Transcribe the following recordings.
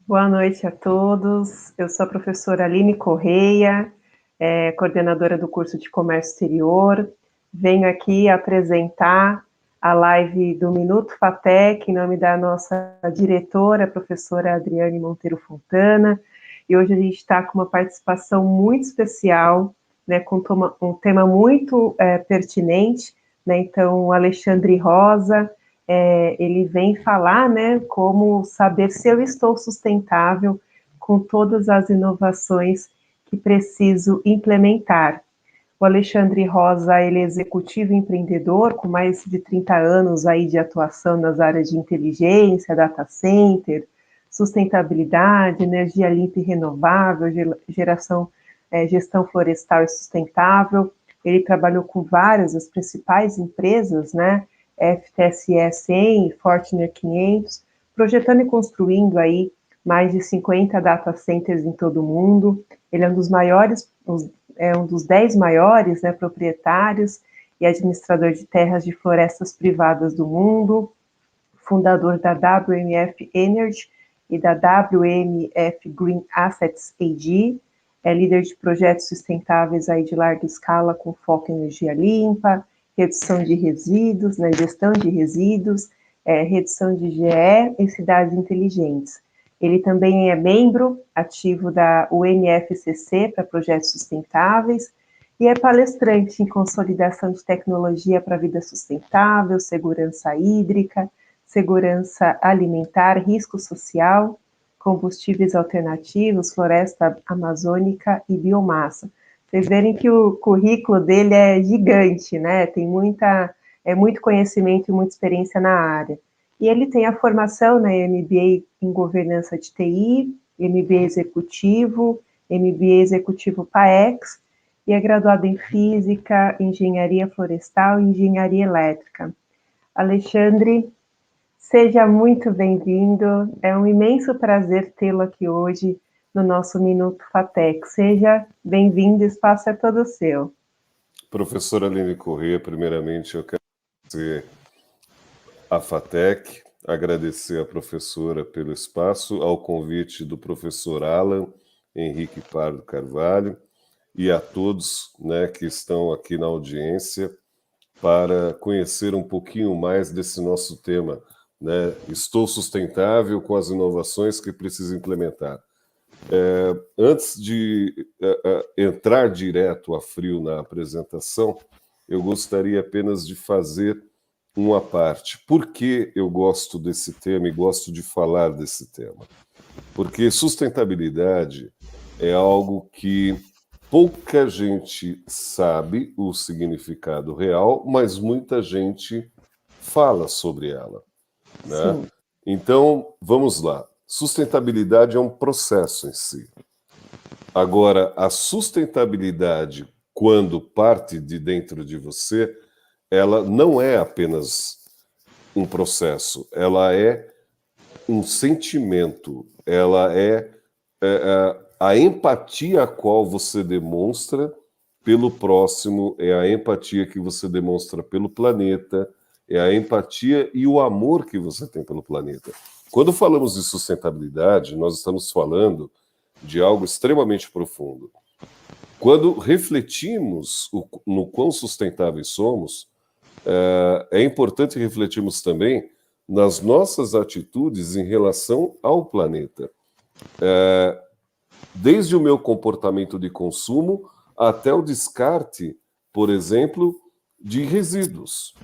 Boa noite a todos. Eu sou a professora Aline Correia, coordenadora do curso de Comércio Exterior. Venho aqui apresentar a live do Minuto FATEC, em nome da nossa diretora, a professora Adriane Monteiro Fontana. E hoje a gente está com uma participação muito especial, né, com um tema muito pertinente, né? Então, o Alexandre Rosa, ele vem falar, né, como saber se eu estou sustentável com todas as inovações que preciso implementar. O Alexandre Rosa, ele é executivo empreendedor com mais de 30 anos aí de atuação nas áreas de inteligência, data center, sustentabilidade, energia limpa e renovável, gestão florestal e sustentável. Ele trabalhou com várias das principais empresas, né, FTSE 100, Fortune 500, projetando e construindo aí mais de 50 data centers em todo o mundo. Ele é um dos maiores, um dos 10 maiores, né, proprietários e administrador de terras de florestas privadas do mundo, fundador da WMF Energy e da WMF Green Assets AG, é líder de projetos sustentáveis aí de larga escala com foco em energia limpa, redução de resíduos, né, gestão de resíduos, redução de GE e cidades inteligentes. Ele também é membro ativo da UNFCCC para projetos sustentáveis e é palestrante em consolidação de tecnologia para a vida sustentável, segurança hídrica, segurança alimentar, risco social, combustíveis alternativos, floresta amazônica e biomassa. Vocês verem que o currículo dele é gigante, né? Tem muito conhecimento e muita experiência na área. E ele tem a formação na MBA em governança de TI, MBA executivo, MBA executivo PAEX, e é graduado em física, engenharia florestal e engenharia elétrica. Alexandre, seja muito bem-vindo. É um imenso prazer tê-lo aqui hoje no nosso Minuto FATEC. Seja bem-vindo, o espaço é todo seu. Professora Aline Correia, primeiramente eu quero agradecer a FATEC, agradecer à professora pelo espaço, ao convite do professor Alan Henrique Pardo Carvalho e a todos, né, que estão aqui na audiência para conhecer um pouquinho mais desse nosso tema, né? Estou sustentável com as inovações que preciso implementar. Antes de entrar direto a frio na apresentação, eu gostaria apenas de fazer uma parte. Por que eu gosto desse tema e gosto de falar desse tema? Porque sustentabilidade é algo que pouca gente sabe o significado real, mas muita gente fala sobre ela, né? Sim. Então, vamos lá. Sustentabilidade é um processo em si. Agora, a sustentabilidade, quando parte de dentro de você, ela não é apenas um processo, ela é um sentimento, ela é a empatia a qual você demonstra pelo próximo, é a empatia que você demonstra pelo planeta, é a empatia e o amor que você tem pelo planeta. Quando falamos de sustentabilidade, nós estamos falando de algo extremamente profundo. Quando refletimos no quão sustentáveis somos, é importante refletirmos também nas nossas atitudes em relação ao planeta. Desde o meu comportamento de consumo até o descarte, por exemplo, de resíduos,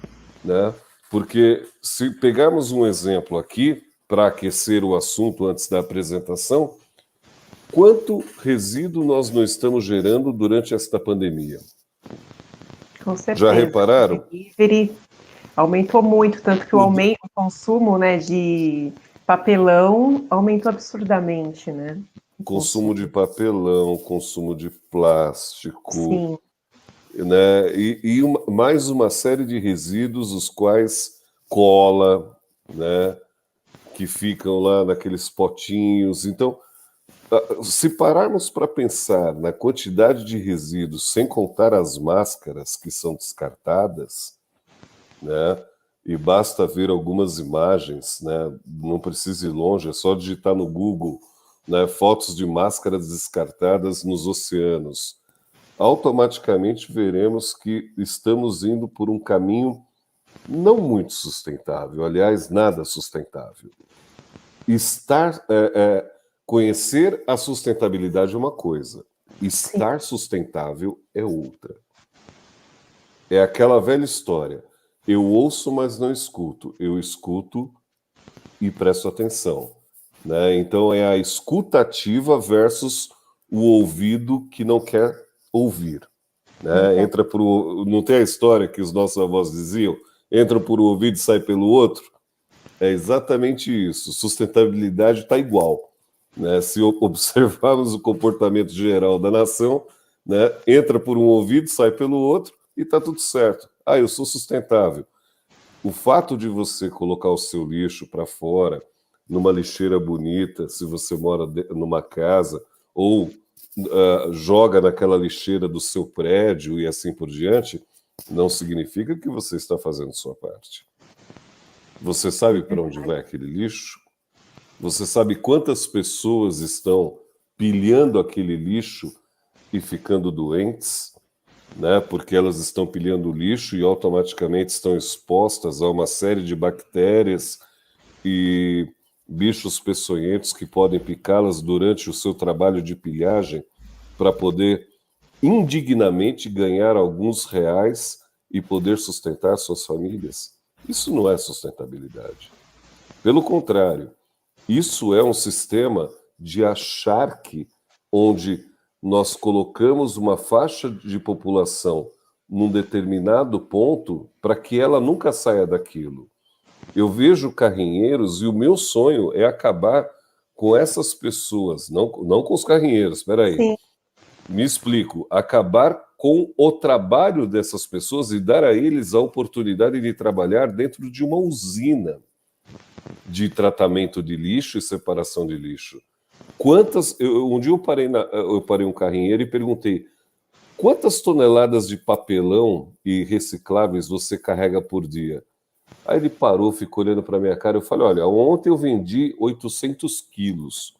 né? Porque se pegarmos um exemplo aqui, para aquecer o assunto antes da apresentação, quanto resíduo nós não estamos gerando durante esta pandemia? Com certeza. Já repararam? O delivery aumentou muito, tanto que o consumo, né, de papelão aumentou absurdamente, né? Consumo de papelão, consumo de plástico, Sim. né? Mais uma série de resíduos, os quais cola, né? Que ficam lá naqueles potinhos. Então, se pararmos para pensar na quantidade de resíduos, sem contar as máscaras que são descartadas, né? E basta ver algumas imagens, né? Não precisa ir longe, é só digitar no Google né, fotos de máscaras descartadas nos oceanos, automaticamente veremos que estamos indo por um caminho não muito sustentável, aliás, nada sustentável. Conhecer a sustentabilidade é uma coisa, estar sustentável é outra. É aquela velha história. Eu ouço, mas não escuto. Eu escuto e presto atenção, né? Então é a escuta ativa versus o ouvido que não quer ouvir, né? Não tem a história que os nossos avós diziam? Entra por um ouvido e sai pelo outro? É exatamente isso. Sustentabilidade está igual, né? Se observarmos o comportamento geral da nação, né? Entra por um ouvido, sai pelo outro e está tudo certo. Ah, eu sou sustentável. O fato de você colocar o seu lixo para fora, numa lixeira bonita, se você mora numa casa, ou joga naquela lixeira do seu prédio e assim por diante, não significa que você está fazendo sua parte. Você sabe para onde vai aquele lixo? Você sabe quantas pessoas estão pilhando aquele lixo e ficando doentes, né? Porque elas estão pilhando lixo e automaticamente estão expostas a uma série de bactérias e bichos peçonhentos que podem picá-las durante o seu trabalho de pilhagem para poder indignamente ganhar alguns reais e poder sustentar suas famílias. Isso não é sustentabilidade. Pelo contrário, isso é um sistema de acharque onde nós colocamos uma faixa de população num determinado ponto para que ela nunca saia daquilo. Eu vejo carrinheiros e o meu sonho é acabar com essas pessoas, não com os carrinheiros, espera aí. Sim. Me explico, acabar com o trabalho dessas pessoas e dar a eles a oportunidade de trabalhar dentro de uma usina de tratamento de lixo e separação de lixo. Um dia eu parei um carrinheiro e perguntei: quantas toneladas de papelão e recicláveis você carrega por dia? Aí ele parou, ficou olhando para minha cara. Eu falei: olha, ontem eu vendi 800 quilos.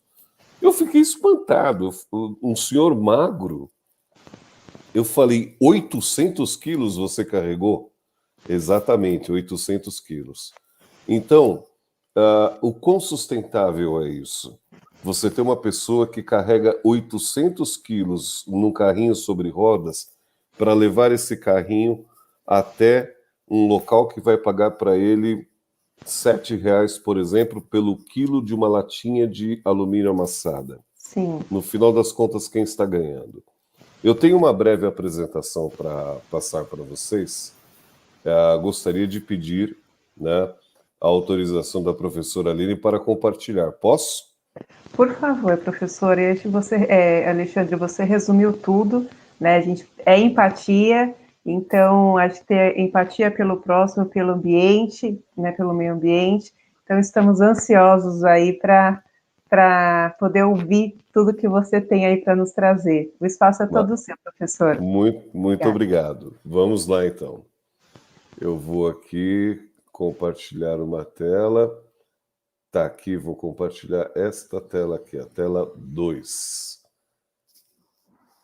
Eu fiquei espantado. Um senhor magro. Eu falei: 800 quilos você carregou? Exatamente, 800 quilos. Então, o quão sustentável é isso? Você tem uma pessoa que carrega 800 quilos num carrinho sobre rodas para levar esse carrinho até um local que vai pagar para ele R$ 7, por exemplo, pelo quilo de uma latinha de alumínio amassada. Sim. No final das contas, quem está ganhando? Eu tenho uma breve apresentação para passar para vocês. Gostaria de pedir, né, a autorização da professora Aline para compartilhar. Posso? Por favor, professor, Alexandre, você resumiu tudo, né? A gente é empatia, então a gente ter empatia pelo próximo, pelo ambiente, né? Pelo meio ambiente. Então estamos ansiosos aí para poder ouvir tudo que você tem aí para nos trazer. O espaço é todo seu, professor. Muito obrigado. Vamos lá, então. Eu vou aqui compartilhar uma tela. Tá, aqui, vou compartilhar esta tela aqui, a tela 2.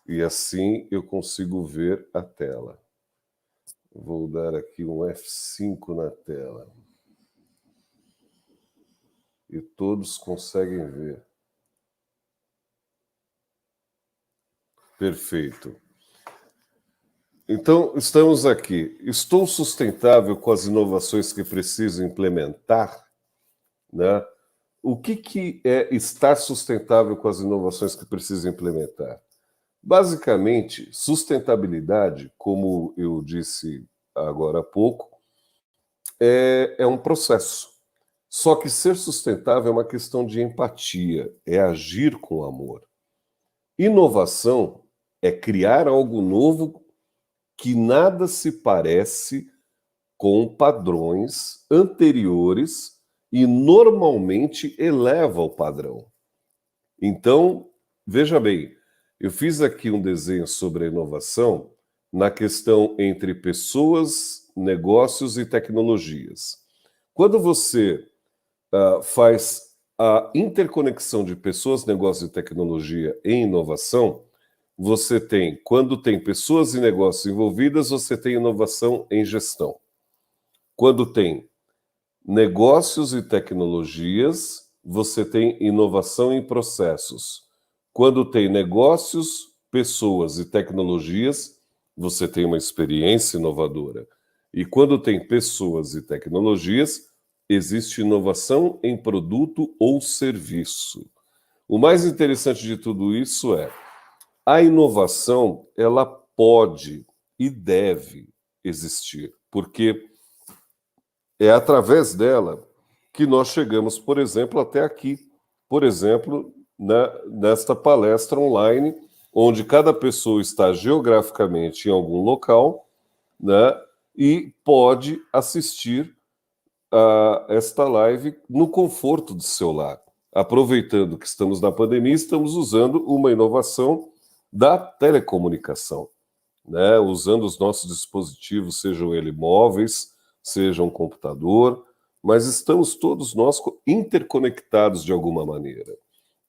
E assim eu consigo ver a tela. Vou dar aqui um F5 na tela. E todos conseguem ver. Perfeito. Então, estamos aqui. Estou sustentável com as inovações que preciso implementar? Né? O que é estar sustentável com as inovações que preciso implementar? Basicamente, sustentabilidade, como eu disse agora há pouco, é um processo. Só que ser sustentável é uma questão de empatia, é agir com amor. Inovação é criar algo novo que nada se parece com padrões anteriores e normalmente eleva o padrão. Então, veja bem, eu fiz aqui um desenho sobre a inovação na questão entre pessoas, negócios e tecnologias. Quando você faz a interconexão de pessoas, negócios e tecnologia em inovação, você tem, quando tem pessoas e negócios envolvidas, você tem inovação em gestão. Quando tem negócios e tecnologias, você tem inovação em processos. Quando tem negócios, pessoas e tecnologias, você tem uma experiência inovadora. E quando tem pessoas e tecnologias, existe inovação em produto ou serviço. O mais interessante de tudo isso é a inovação, ela pode e deve existir, porque é através dela que nós chegamos, por exemplo, até aqui. Por exemplo, nesta palestra online, onde cada pessoa está geograficamente em algum local, né, e pode assistir a esta live no conforto do seu lar. Aproveitando que estamos na pandemia, estamos usando uma inovação da telecomunicação, né, usando os nossos dispositivos, sejam eles móveis, seja um computador, mas estamos todos nós interconectados de alguma maneira,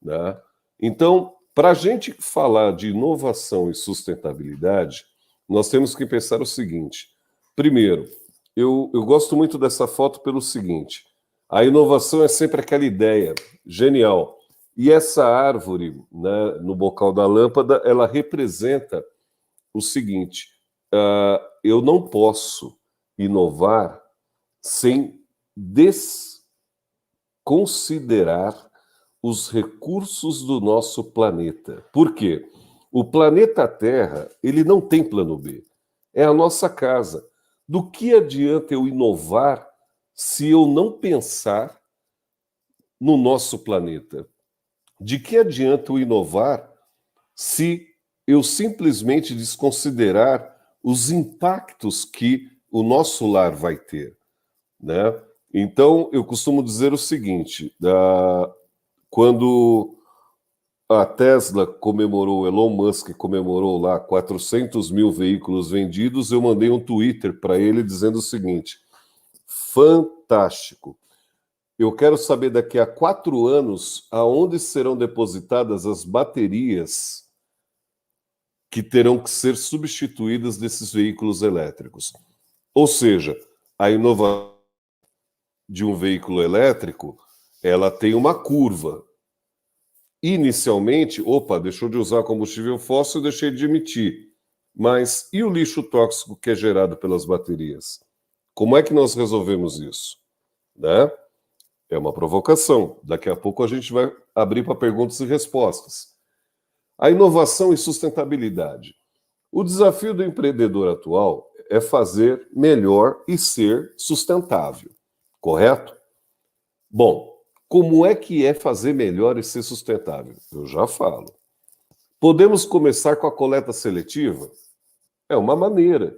né? Então, para a gente falar de inovação e sustentabilidade, nós temos que pensar o seguinte. Primeiro, eu gosto muito dessa foto pelo seguinte: a inovação é sempre aquela ideia genial. E essa árvore, né, no bocal da lâmpada, ela representa o seguinte: eu não posso inovar sem desconsiderar os recursos do nosso planeta. Por quê? O planeta Terra, ele não tem plano B. É a nossa casa. Do que adianta eu inovar se eu não pensar no nosso planeta? De que adianta eu inovar se eu simplesmente desconsiderar os impactos que o nosso lar vai ter, né? Então, eu costumo dizer o seguinte, quando a Tesla comemorou, Elon Musk comemorou lá 400 mil veículos vendidos, eu mandei um Twitter para ele dizendo o seguinte: fantástico. Eu quero saber daqui a 4 anos aonde serão depositadas as baterias que terão que ser substituídas desses veículos elétricos. Ou seja, a inovação de um veículo elétrico, ela tem uma curva. Inicialmente, deixou de usar combustível fóssil, deixei de emitir. Mas e o lixo tóxico que é gerado pelas baterias? Como é que nós resolvemos isso? Né? É uma provocação. Daqui a pouco a gente vai abrir para perguntas e respostas. A inovação e sustentabilidade. O desafio do empreendedor atual é fazer melhor e ser sustentável, correto? Bom, como é que é fazer melhor e ser sustentável? Eu já falo. Podemos começar com a coleta seletiva? É uma maneira.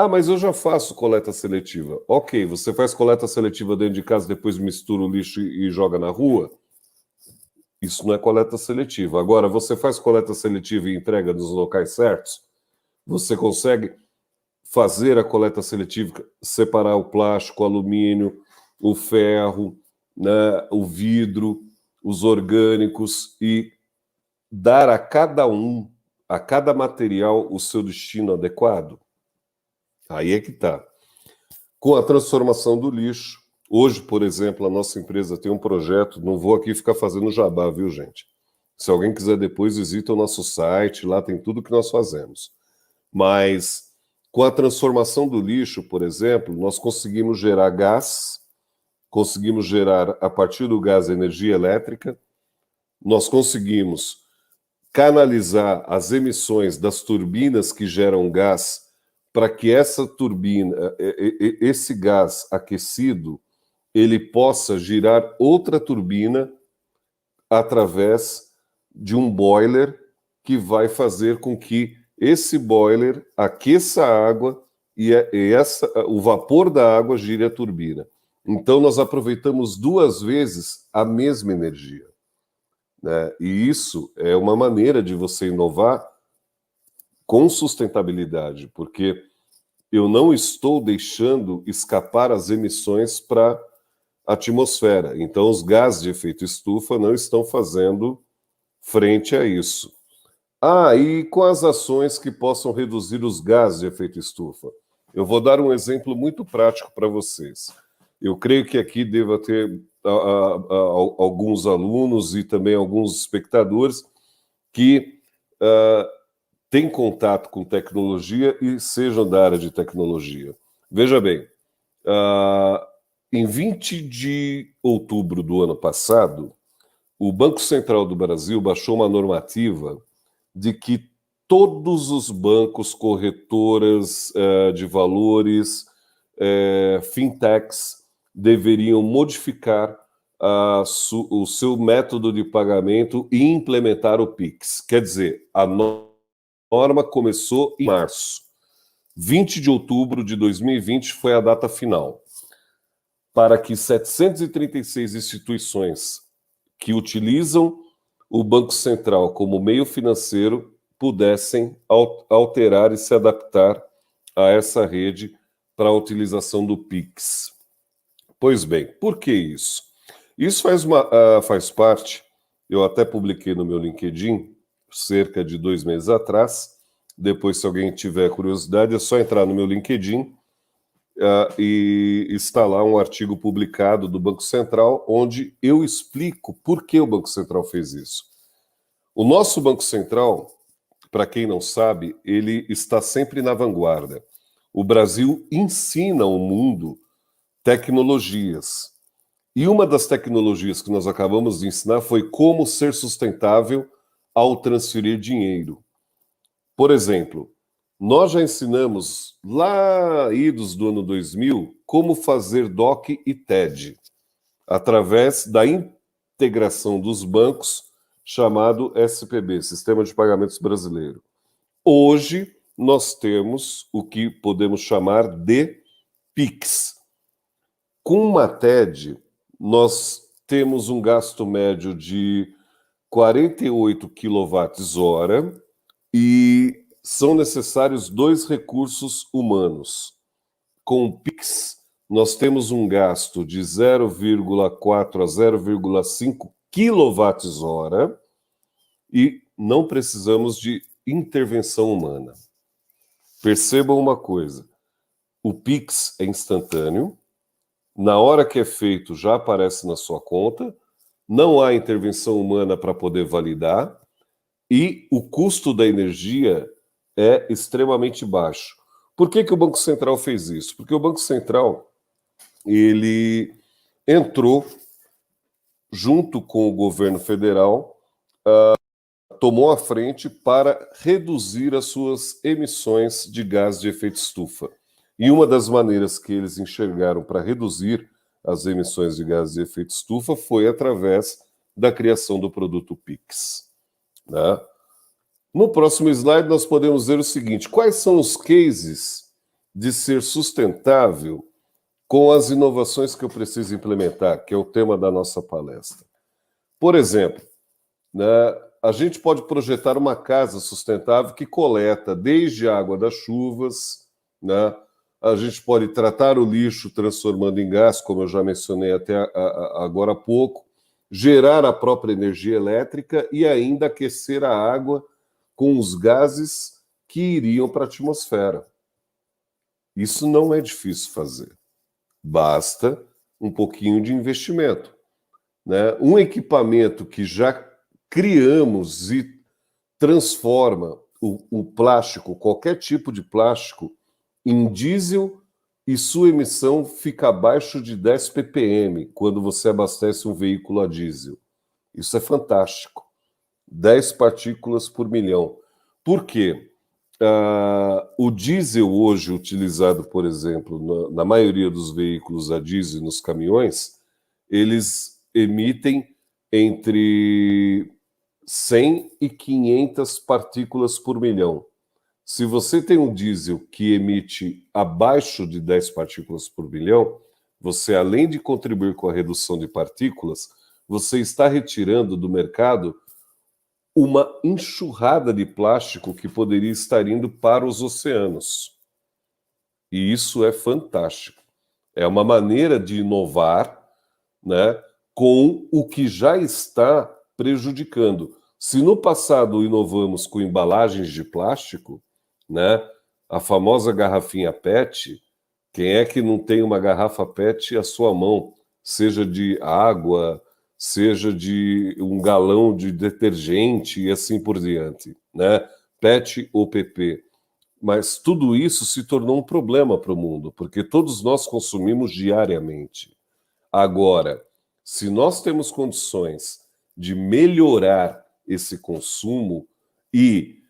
Mas eu já faço coleta seletiva. Ok, você faz coleta seletiva dentro de casa, depois mistura o lixo e joga na rua? Isso não é coleta seletiva. Agora, você faz coleta seletiva e entrega nos locais certos? Você consegue fazer a coleta seletiva, separar o plástico, o alumínio, o ferro, né, o vidro, os orgânicos e dar a cada material, o seu destino adequado? Aí é que está. Com a transformação do lixo, hoje, por exemplo, a nossa empresa tem um projeto, não vou aqui ficar fazendo jabá, viu, gente? Se alguém quiser depois, visita o nosso site, lá tem tudo que nós fazemos. Mas com a transformação do lixo, por exemplo, nós conseguimos gerar gás, conseguimos gerar, a partir do gás, energia elétrica, nós conseguimos canalizar as emissões das turbinas que geram gás para que essa turbina, esse gás aquecido, ele possa girar outra turbina através de um boiler que vai fazer com que esse boiler aqueça a água e o vapor da água gire a turbina. Então, nós aproveitamos 2 vezes a mesma energia, né? E isso é uma maneira de você inovar com sustentabilidade, porque eu não estou deixando escapar as emissões para atmosfera. Então, os gases de efeito estufa não estão fazendo frente a isso. E com as ações que possam reduzir os gases de efeito estufa. Eu vou dar um exemplo muito prático para vocês. Eu creio que aqui deva ter alguns alunos e também alguns espectadores que têm contato com tecnologia e sejam da área de tecnologia. Veja bem, em 20 de outubro do ano passado, o Banco Central do Brasil baixou uma normativa de que todos os bancos, corretoras de valores, fintechs, deveriam modificar o seu método de pagamento e implementar o Pix. Quer dizer, a norma começou em março. 20 de outubro de 2020 foi a data final, para que 736 instituições que utilizam o Banco Central como meio financeiro pudessem alterar e se adaptar a essa rede para a utilização do Pix. Pois bem, por que isso? Isso faz parte, eu até publiquei no meu LinkedIn, cerca de 2 meses atrás. Depois, se alguém tiver curiosidade, é só entrar no meu LinkedIn e está lá um artigo publicado do Banco Central, onde eu explico por que o Banco Central fez isso. O nosso Banco Central, para quem não sabe, ele está sempre na vanguarda. O Brasil ensina ao mundo tecnologias. E uma das tecnologias que nós acabamos de ensinar foi como ser sustentável ao transferir dinheiro. Por exemplo, nós já ensinamos lá idos do ano 2000 como fazer DOC e TED, através da integração dos bancos chamado SPB, Sistema de Pagamentos Brasileiro. Hoje, nós temos o que podemos chamar de PIX. Com uma TED, nós temos um gasto médio de 48 kWh e são necessários 2 recursos humanos. Com o PIX, nós temos um gasto de 0,4 a 0,5 kWh e não precisamos de intervenção humana. Percebam uma coisa, o PIX é instantâneo, na hora que é feito já aparece na sua conta, não há intervenção humana para poder validar e o custo da energia é extremamente baixo. Por que o Banco Central fez isso? Porque o Banco Central ele entrou junto com o governo federal, tomou a frente para reduzir as suas emissões de gás de efeito estufa. E uma das maneiras que eles enxergaram para reduzir as emissões de gases de efeito estufa foi através da criação do produto PIX. Né? No próximo slide, nós podemos ver o seguinte: quais são os cases de ser sustentável com as inovações que eu preciso implementar, que é o tema da nossa palestra. Por exemplo, né, a gente pode projetar uma casa sustentável que coleta desde a água das chuvas, né? A gente pode tratar o lixo transformando em gás, como eu já mencionei até agora há pouco, gerar a própria energia elétrica e ainda aquecer a água com os gases que iriam para a atmosfera. Isso não é difícil fazer. Basta um pouquinho de investimento. Né? Um equipamento que já criamos e transforma o plástico, qualquer tipo de plástico, em diesel e sua emissão fica abaixo de 10 ppm quando você abastece um veículo a diesel. Isso é fantástico. 10 partículas por milhão. Por quê? O diesel hoje utilizado, por exemplo, na maioria dos veículos a diesel nos caminhões, eles emitem entre 100 e 500 partículas por milhão. Se você tem um diesel que emite abaixo de 10 partículas por milhão, você, além de contribuir com a redução de partículas, você está retirando do mercado uma enxurrada de plástico que poderia estar indo para os oceanos. E isso é fantástico. É uma maneira de inovar, né, com o que já está prejudicando. Se no passado inovamos com embalagens de plástico, né, a famosa garrafinha PET, quem é que não tem uma garrafa PET à sua mão, seja de água, seja de um galão de detergente e assim por diante, né? PET ou PP. Mas tudo isso se tornou um problema para o mundo, porque todos nós consumimos diariamente. Agora, se nós temos condições de melhorar esse consumo e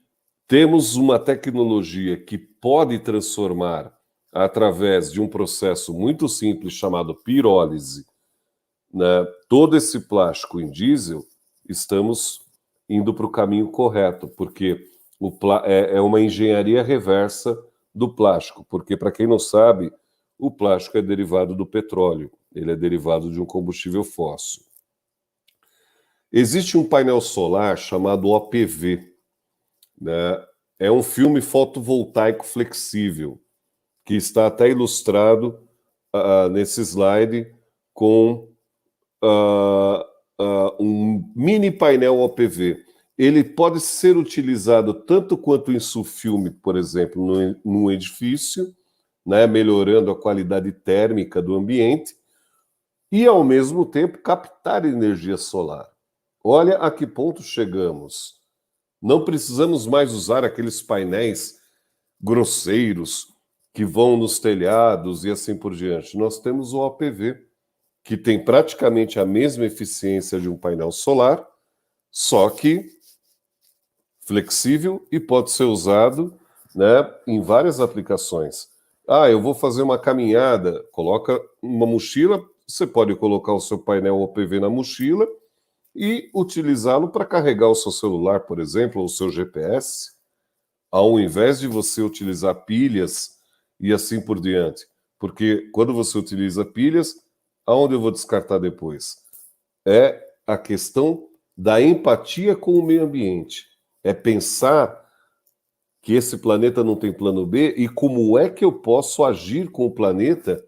temos uma tecnologia que pode transformar, através de um processo muito simples chamado pirólise, né, todo esse plástico em diesel, estamos indo para o caminho correto, porque é uma engenharia reversa do plástico, porque, para quem não sabe, o plástico é derivado do petróleo, ele é derivado de um combustível fóssil. Existe um painel solar chamado OPV, né? É um filme fotovoltaico flexível, que está até ilustrado nesse slide com um mini painel OPV. Ele pode ser utilizado tanto quanto insufilme, por exemplo, num edifício, né, melhorando a qualidade térmica do ambiente, e, ao mesmo tempo, captar energia solar. Olha a que ponto chegamos. Não precisamos mais usar aqueles painéis grosseiros que vão nos telhados e assim por diante. Nós temos o OPV, que tem praticamente a mesma eficiência de um painel solar, só que flexível e pode ser usado, né, em várias aplicações. Ah, eu vou fazer uma caminhada, coloca uma mochila, você pode colocar o seu painel OPV na mochila e utilizá-lo para carregar o seu celular, por exemplo, ou o seu GPS, ao invés de você utilizar pilhas e assim por diante. Porque quando você utiliza pilhas, aonde eu vou descartar depois? É a questão da empatia com o meio ambiente. É pensar que esse planeta não tem plano B e como é que eu posso agir com o planeta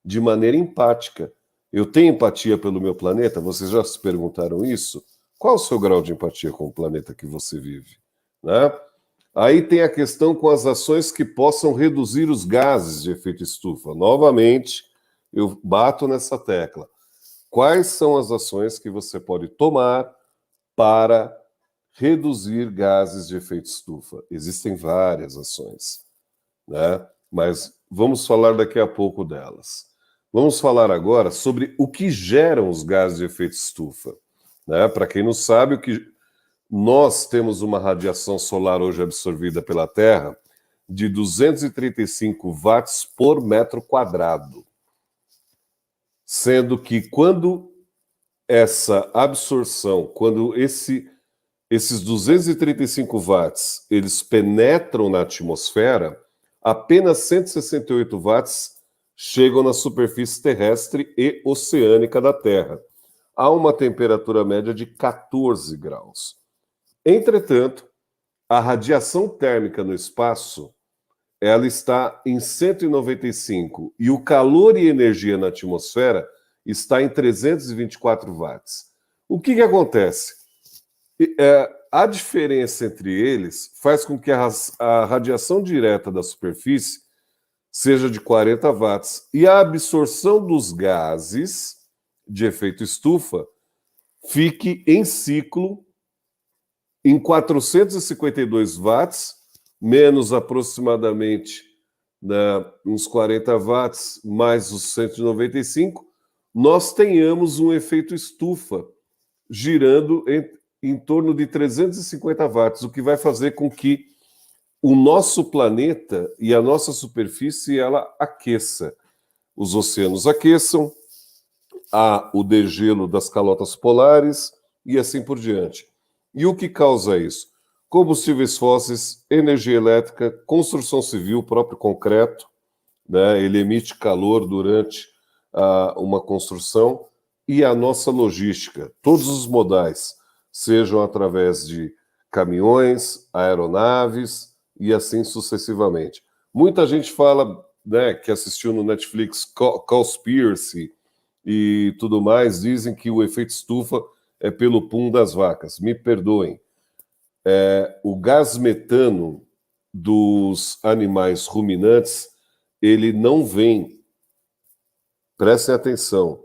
de maneira empática. Eu tenho empatia pelo meu planeta? Vocês já se perguntaram isso? Qual o seu grau de empatia com o planeta que você vive? Né? Aí tem a questão com as ações que possam reduzir os gases de efeito estufa. Novamente, eu bato nessa tecla. Quais são as ações que você pode tomar para reduzir gases de efeito estufa? Existem várias ações, né? Mas vamos falar daqui a pouco delas. Vamos falar agora sobre o que geram os gases de efeito estufa, né? Para quem não sabe, nós temos uma radiação solar hoje absorvida pela Terra de 235 watts por metro quadrado. Sendo que quando essa absorção, quando esses 235 watts, eles penetram na atmosfera, apenas 168 watts chegam na superfície terrestre e oceânica da Terra, a uma temperatura média de 14 graus. Entretanto, a radiação térmica no espaço, ela está em 195 e o calor e energia na atmosfera está em 324 watts. O que acontece? A diferença entre eles faz com que a radiação direta da superfície seja de 40 watts e a absorção dos gases de efeito estufa fique em ciclo em 452 watts, menos aproximadamente, né, uns 40 watts, mais os 195, nós tenhamos um efeito estufa girando em torno de 350 watts, o que vai fazer com que o nosso planeta e a nossa superfície ela aqueça. Os oceanos aqueçam, há o degelo das calotas polares e assim por diante. E o que causa isso? Combustíveis fósseis, energia elétrica, construção civil, o próprio concreto, né? Ele emite calor durante uma construção, e a nossa logística, todos os modais, sejam através de caminhões, aeronaves e assim sucessivamente. Muita gente fala, né, que assistiu no Netflix Cowspiracy, e tudo mais, dizem que o efeito estufa é pelo pum das vacas. Me perdoem. O gás metano dos animais ruminantes, ele não vem, prestem atenção,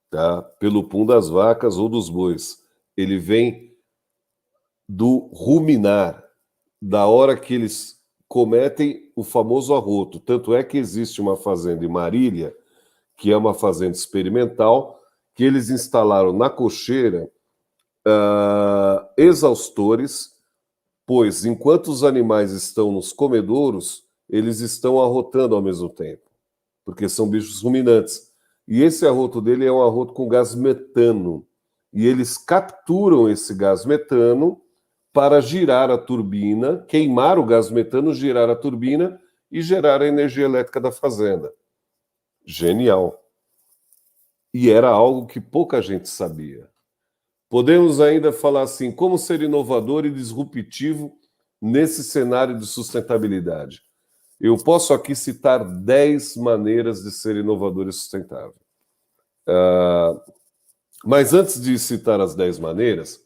tá? Pelo pum das vacas ou dos bois. Ele vem do ruminar, da hora que eles cometem o famoso arroto. Tanto é que existe uma fazenda em Marília, que é uma fazenda experimental, que eles instalaram na cocheira exaustores, pois enquanto os animais estão nos comedouros, eles estão arrotando ao mesmo tempo, porque são bichos ruminantes. E esse arroto dele é um arroto com gás metano. E eles capturam esse gás metano para girar a turbina, queimar o gás metano, girar a turbina e gerar a energia elétrica da fazenda. Genial. E era algo que pouca gente sabia. Podemos ainda falar assim, como ser inovador e disruptivo nesse cenário de sustentabilidade. Eu posso aqui citar 10 maneiras de ser inovador e sustentável. Mas antes de citar as 10 maneiras,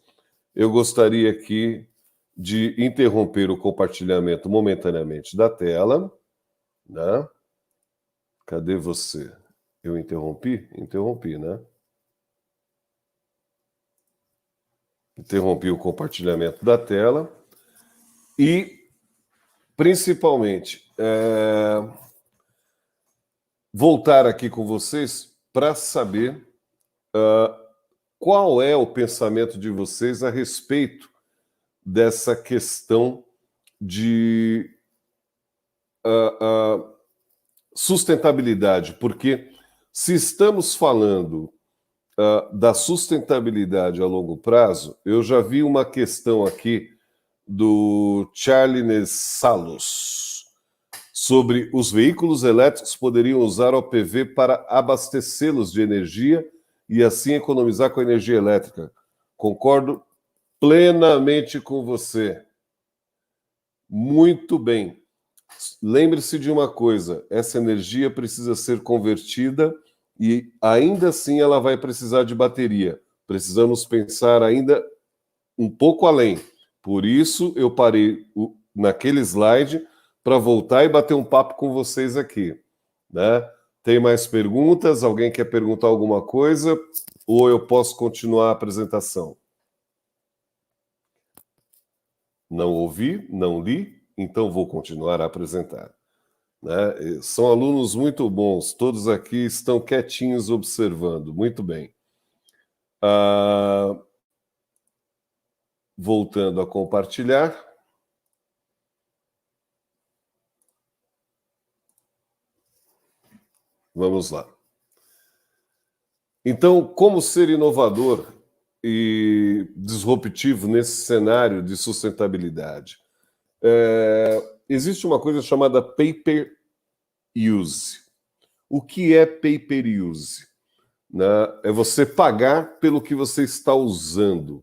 eu gostaria aqui de interromper o compartilhamento momentaneamente da tela. Né? Cadê você? Eu interrompi? Interrompi, né? Interrompi o compartilhamento da tela e, principalmente, voltar aqui com vocês para saber qual é o pensamento de vocês a respeito dessa questão de sustentabilidade, porque se estamos falando da sustentabilidade a longo prazo, eu já vi uma questão aqui do Charles Salos sobre os veículos elétricos poderiam usar OPV para abastecê-los de energia e assim economizar com a energia elétrica. Concordo plenamente com você. Muito bem. Lembre-se de uma coisa, essa energia precisa ser convertida e ainda assim ela vai precisar de bateria. Precisamos pensar ainda um pouco além. Por isso eu parei naquele slide para voltar e bater um papo com vocês aqui. Né? Tem mais perguntas? Alguém quer perguntar alguma coisa? Ou eu posso continuar a apresentação? Não ouvi, não li, então vou continuar a apresentar. Né? São alunos muito bons, todos aqui estão quietinhos observando, muito bem. Voltando a compartilhar. Vamos lá. Então, como ser inovador e disruptivo nesse cenário de sustentabilidade? Existe uma coisa chamada pay-per use. O que é pay-per use? Né? É você pagar pelo que você está usando.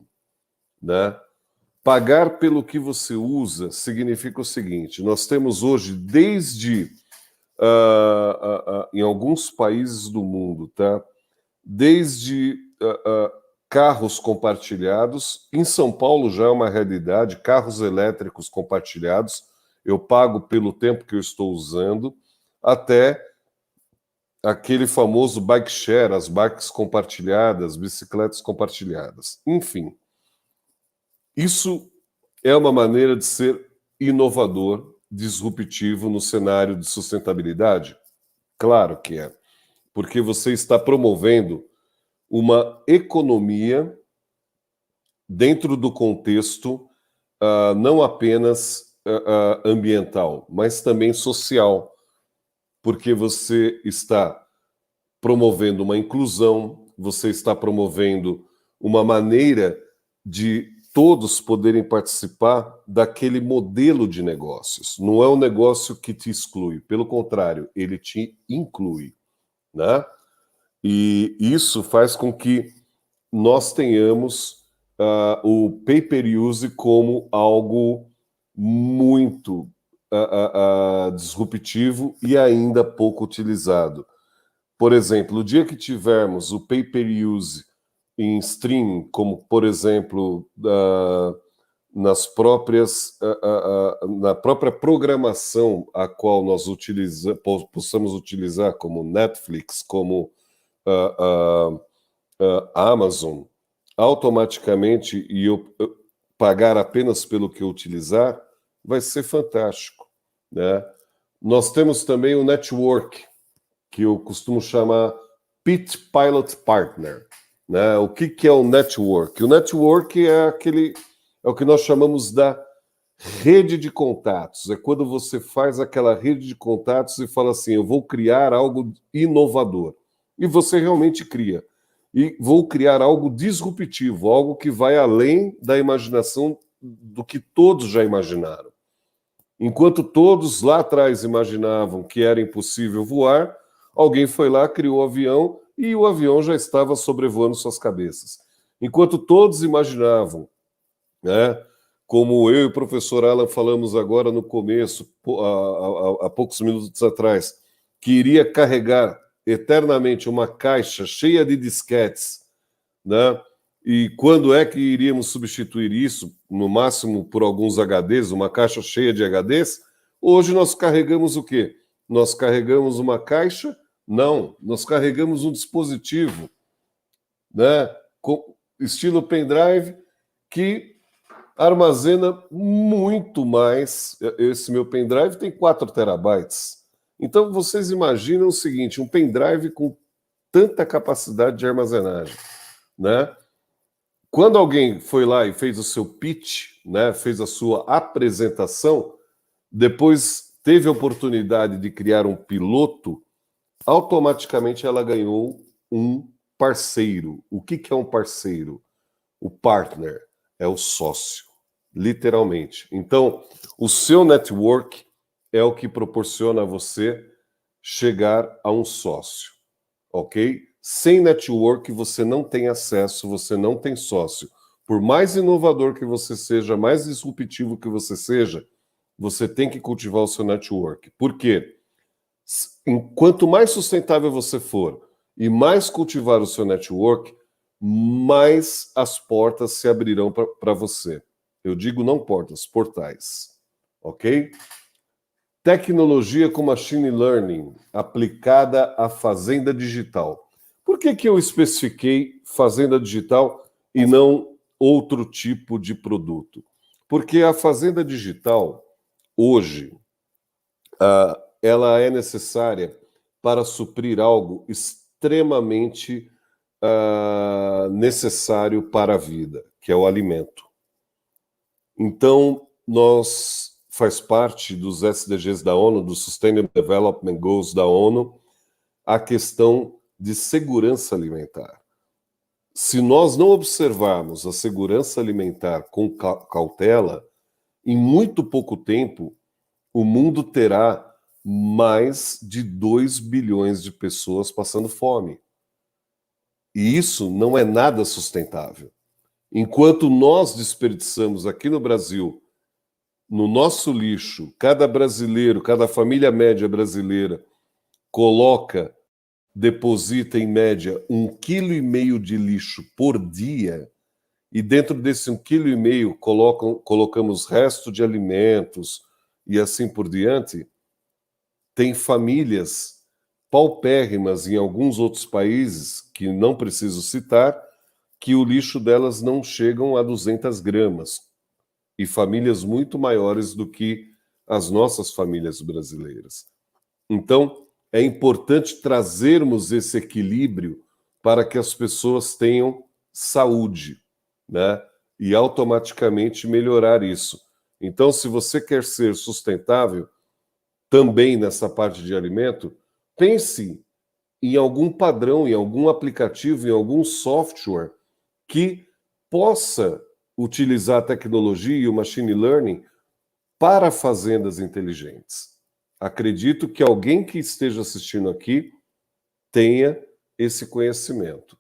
Né? Pagar pelo que você usa significa o seguinte: nós temos hoje, desde em alguns países do mundo, tá? Desde carros compartilhados, em São Paulo já é uma realidade, carros elétricos compartilhados, eu pago pelo tempo que eu estou usando, até aquele famoso bike share, as bikes compartilhadas, bicicletas compartilhadas. Enfim, isso é uma maneira de ser inovador, disruptivo no cenário de sustentabilidade? Claro que é, porque você está promovendo uma economia dentro do contexto não apenas ambiental, mas também social, porque você está promovendo uma inclusão, você está promovendo uma maneira de todos poderem participar daquele modelo de negócios. Não é um negócio que te exclui, pelo contrário, ele te inclui, né? E isso faz com que nós tenhamos o pay-per-use como algo muito disruptivo e ainda pouco utilizado. por exemplo, o dia que tivermos o pay-per-use em streaming, como, por exemplo, nas próprias, na própria programação a qual nós possamos utilizar, como Netflix, como Amazon, automaticamente, e eu pagar apenas pelo que eu utilizar, vai ser fantástico, né? Nós temos também o network, que eu costumo chamar Pit Pilot Partner, né? O que é o network? O network é o que nós chamamos da rede de contatos. É quando você faz aquela rede de contatos e fala assim, eu vou criar algo inovador. E você realmente cria. E vou criar algo disruptivo, algo que vai além da imaginação do que todos já imaginaram. Enquanto todos lá atrás imaginavam que era impossível voar, alguém foi lá, criou o avião e o avião já estava sobrevoando suas cabeças. Enquanto todos imaginavam, né, como eu e o professor Alan falamos agora no começo, há poucos minutos atrás, que iria carregar eternamente uma caixa cheia de disquetes, né? E quando é que iríamos substituir isso? No máximo por alguns HDs, uma caixa cheia de HDs? Hoje nós carregamos o quê? Nós carregamos uma caixa? Não, nós carregamos um dispositivo, né? Estilo pendrive, que armazena muito mais. Esse meu pendrive tem 4 terabytes. Então vocês imaginam o seguinte, um pendrive com tanta capacidade de armazenagem, né? Quando alguém foi lá e fez o seu pitch, né, fez a sua apresentação, depois teve a oportunidade de criar um piloto, automaticamente ela ganhou um parceiro. O que é um parceiro? O partner é o sócio, literalmente. Então, o seu network é o que proporciona a você chegar a um sócio, ok? Sem network, você não tem acesso, você não tem sócio. Por mais inovador que você seja, mais disruptivo que você seja, você tem que cultivar o seu network. Por quê? Quanto mais sustentável você for e mais cultivar o seu network, mais as portas se abrirão para você. Eu digo não portas, portais. Ok? Tecnologia com machine learning aplicada à fazenda digital. Por que eu especifiquei fazenda digital e não outro tipo de produto? Porque a fazenda digital, hoje, ela é necessária para suprir algo extremamente necessário para a vida, que é o alimento. Então, faz parte dos SDGs da ONU, dos Sustainable Development Goals da ONU, a questão de segurança alimentar. Se nós não observarmos a segurança alimentar com cautela, em muito pouco tempo, o mundo terá mais de 2 bilhões de pessoas passando fome. E isso não é nada sustentável. Enquanto nós desperdiçamos aqui no Brasil, no nosso lixo, cada brasileiro, cada família média brasileira deposita em média 1,5 kg de lixo por dia, e dentro desse 1,5 kg colocamos resto de alimentos e assim por diante, tem famílias paupérrimas em alguns outros países, que não preciso citar, que o lixo delas não chegam a 200 gramas, e famílias muito maiores do que as nossas famílias brasileiras. Então, é importante trazermos esse equilíbrio para que as pessoas tenham saúde, né? E automaticamente melhorar isso. Então, se você quer ser sustentável, também nessa parte de alimento, pense em algum padrão, em algum aplicativo, em algum software que possa utilizar a tecnologia e o machine learning para fazendas inteligentes. Acredito que alguém que esteja assistindo aqui tenha esse conhecimento.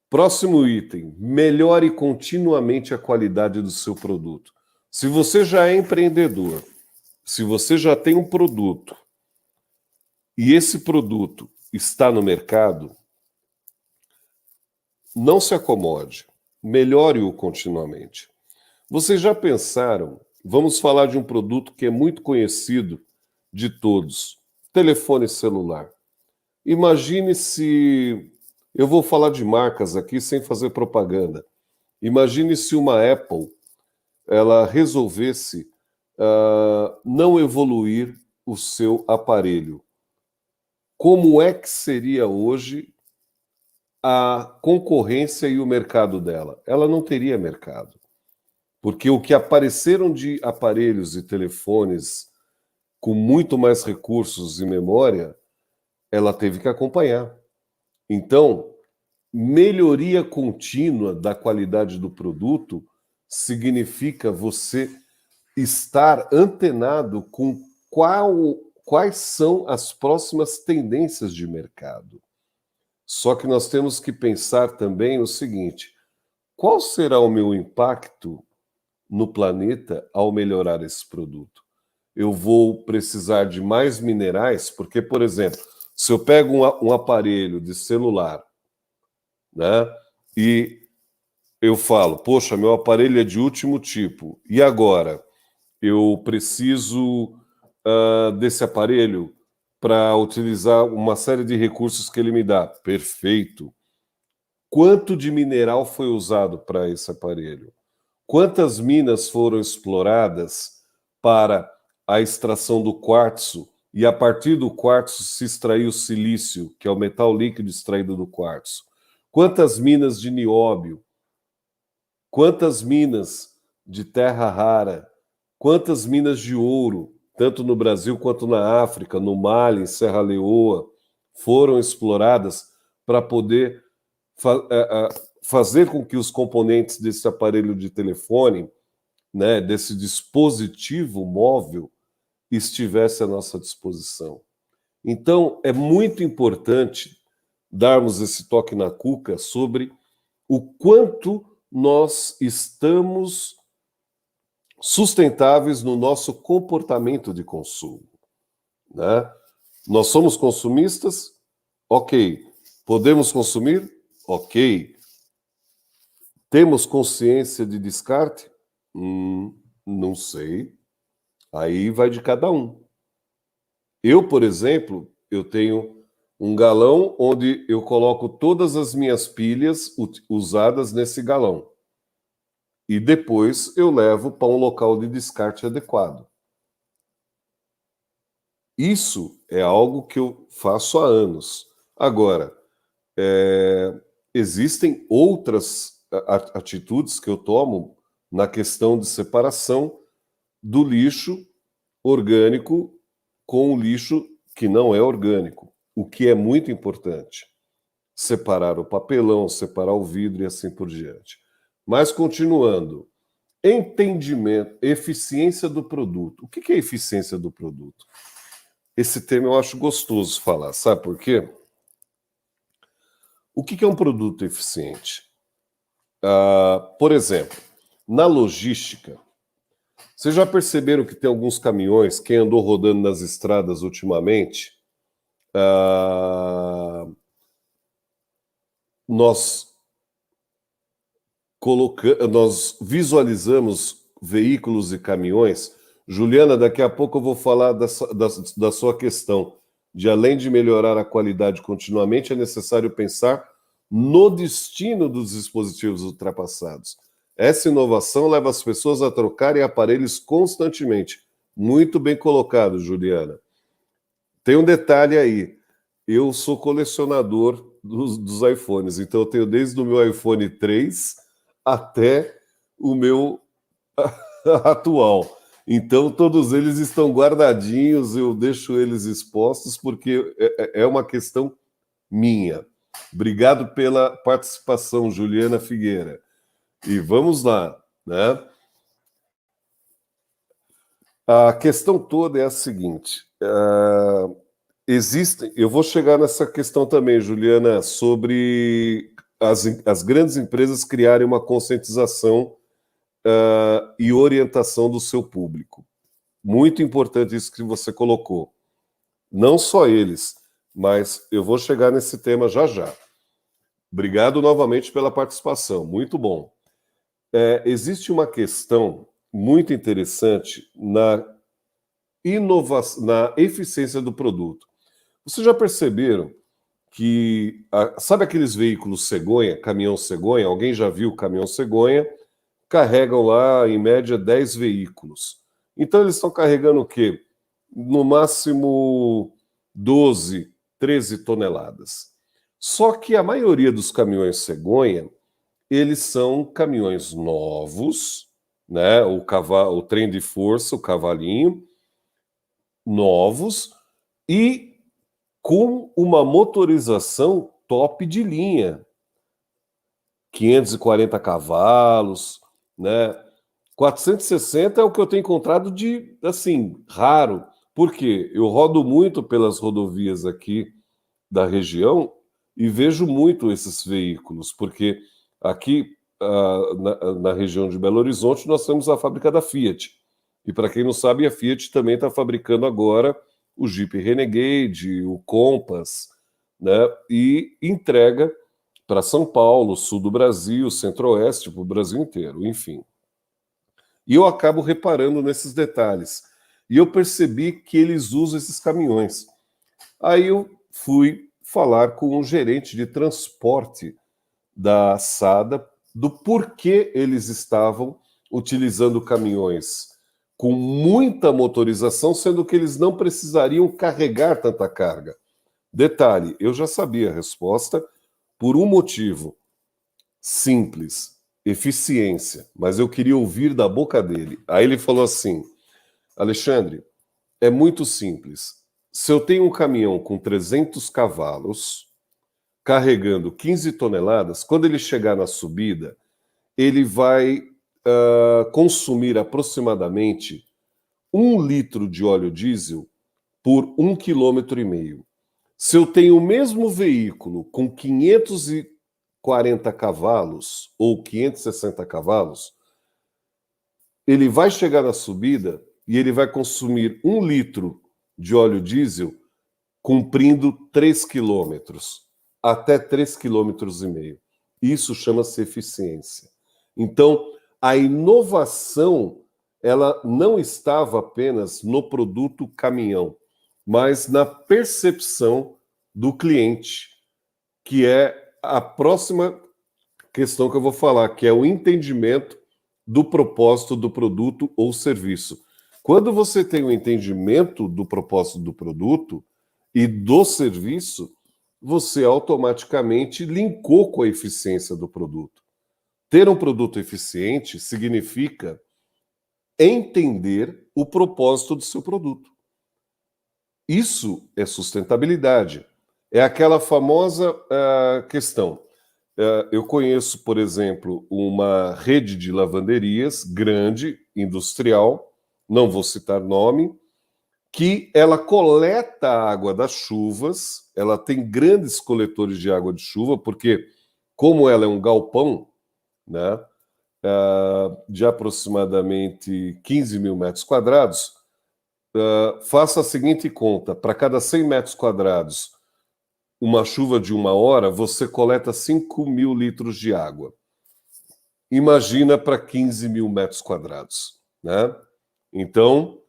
Próximo item: melhore continuamente a qualidade do seu produto. Se você já é empreendedor, se você já tem um produto e esse produto está no mercado, não se acomode, melhore-o continuamente. Vocês já pensaram? Vamos falar de um produto que é muito conhecido de todos: telefone celular. Imagine se. Eu vou falar de marcas aqui sem fazer propaganda. Imagine se uma Apple ela resolvesse não evoluir o seu aparelho. Como é que seria hoje a concorrência e o mercado dela? Ela não teria mercado. Porque o que apareceram de aparelhos e telefones com muito mais recursos e memória, ela teve que acompanhar. Então, melhoria contínua da qualidade do produto significa você estar antenado com quais são as próximas tendências de mercado. Só que nós temos que pensar também o seguinte: qual será o meu impacto no planeta ao melhorar esse produto? Eu vou precisar de mais minerais, porque, por exemplo, se eu pego um aparelho de celular, né, e eu falo, poxa, meu aparelho é de último tipo, e agora? Eu preciso desse aparelho para utilizar uma série de recursos que ele me dá. Perfeito. Quanto de mineral foi usado para esse aparelho? Quantas minas foram exploradas para a extração do quartzo e a partir do quartzo se extrair o silício, que é o metal líquido extraído do quartzo? Quantas minas de nióbio? Quantas minas de terra rara? Quantas minas de ouro, tanto no Brasil quanto na África, no Mali, em Serra Leoa, foram exploradas para poder fazer com que os componentes desse aparelho de telefone, né, desse dispositivo móvel, estivesse à nossa disposição? Então, é muito importante darmos esse toque na cuca sobre o quanto nós estamos sustentáveis no nosso comportamento de consumo, né? Nós somos consumistas? Ok. Podemos consumir? Ok. Temos consciência de descarte? Não sei. Aí vai de cada um. Eu, por exemplo, eu tenho um galão onde eu coloco todas as minhas pilhas usadas nesse galão. E depois eu levo para um local de descarte adequado. Isso é algo que eu faço há anos. Agora, existem outras atitudes que eu tomo na questão de separação do lixo orgânico com o lixo que não é orgânico, o que é muito importante. Separar o papelão, separar o vidro e assim por diante. Mas continuando, entendimento, eficiência do produto. O que é eficiência do produto? Esse tema eu acho gostoso falar, sabe por quê? O que é um produto eficiente? Por exemplo, na logística, vocês já perceberam que tem alguns caminhões, quem andou rodando nas estradas ultimamente, nós visualizamos veículos e caminhões. Juliana, daqui a pouco eu vou falar da sua questão de, além de melhorar a qualidade continuamente, é necessário pensar no destino dos dispositivos ultrapassados. Essa inovação leva as pessoas a trocarem aparelhos constantemente. Muito bem colocado, Juliana. Tem um detalhe aí. Eu sou colecionador dos iPhones, então eu tenho desde o meu iPhone 3 até o meu atual. Então, todos eles estão guardadinhos, eu deixo eles expostos porque é uma questão minha. Obrigado pela participação, Juliana Figueira. E vamos lá, né? A questão toda é a seguinte: eu vou chegar nessa questão também, Juliana, sobre as grandes empresas criarem uma conscientização e orientação do seu público. Muito importante isso que você colocou. Não só eles, mas eu vou chegar nesse tema já já. Obrigado novamente pela participação, muito bom. Existe uma questão muito interessante na inovação, na eficiência do produto. Vocês já perceberam que, sabe aqueles veículos cegonha, caminhão cegonha? Alguém já viu o caminhão cegonha? Carregam lá, em média, 10 veículos. Então, eles estão carregando o quê? No máximo 12, 13 toneladas. Só que a maioria dos caminhões cegonha, eles são caminhões novos, né? O trem de força, o cavalinho, novos e com uma motorização top de linha. 540 cavalos, né? 460 é o que eu tenho encontrado de, assim, raro. Por quê? Eu rodo muito pelas rodovias aqui da região e vejo muito esses veículos, porque aqui na região de Belo Horizonte nós temos a fábrica da Fiat. E para quem não sabe, a Fiat também está fabricando agora o Jeep Renegade, o Compass, né? E entrega para São Paulo, sul do Brasil, centro-oeste, para o Brasil inteiro, enfim. E eu acabo reparando nesses detalhes. E eu percebi que eles usam esses caminhões. Aí eu fui falar com um gerente de transporte da SADA do porquê eles estavam utilizando caminhões com muita motorização, sendo que eles não precisariam carregar tanta carga. Detalhe, eu já sabia a resposta por um motivo simples, eficiência, mas eu queria ouvir da boca dele. Aí ele falou assim: Alexandre, é muito simples. Se eu tenho um caminhão com 300 cavalos, carregando 15 toneladas, quando ele chegar na subida, ele vai consumir aproximadamente 1 litro de óleo diesel por 1,5 km. Se eu tenho o mesmo veículo com 540 cavalos ou 560 cavalos, ele vai chegar na subida e ele vai consumir 1 litro de óleo diesel cumprindo 3 quilômetros, até 3,5 quilômetros. Isso chama-se eficiência. Então, a inovação ela não estava apenas no produto caminhão, mas na percepção do cliente, que é a próxima questão que eu vou falar, que é o entendimento do propósito do produto ou serviço. Quando você tem o entendimento do propósito do produto e do serviço, você automaticamente linkou com a eficiência do produto. Ter um produto eficiente significa entender o propósito do seu produto. Isso é sustentabilidade. É aquela famosa questão. Eu conheço, por exemplo, uma rede de lavanderias grande, industrial, não vou citar nome, que ela coleta a água das chuvas, ela tem grandes coletores de água de chuva, porque como ela é um galpão, né, de aproximadamente 15 mil metros quadrados, faça a seguinte conta: para cada 100 metros quadrados, uma chuva de 1 hora, você coleta 5 mil litros de água. Imagina para 15 mil metros quadrados, né? Então,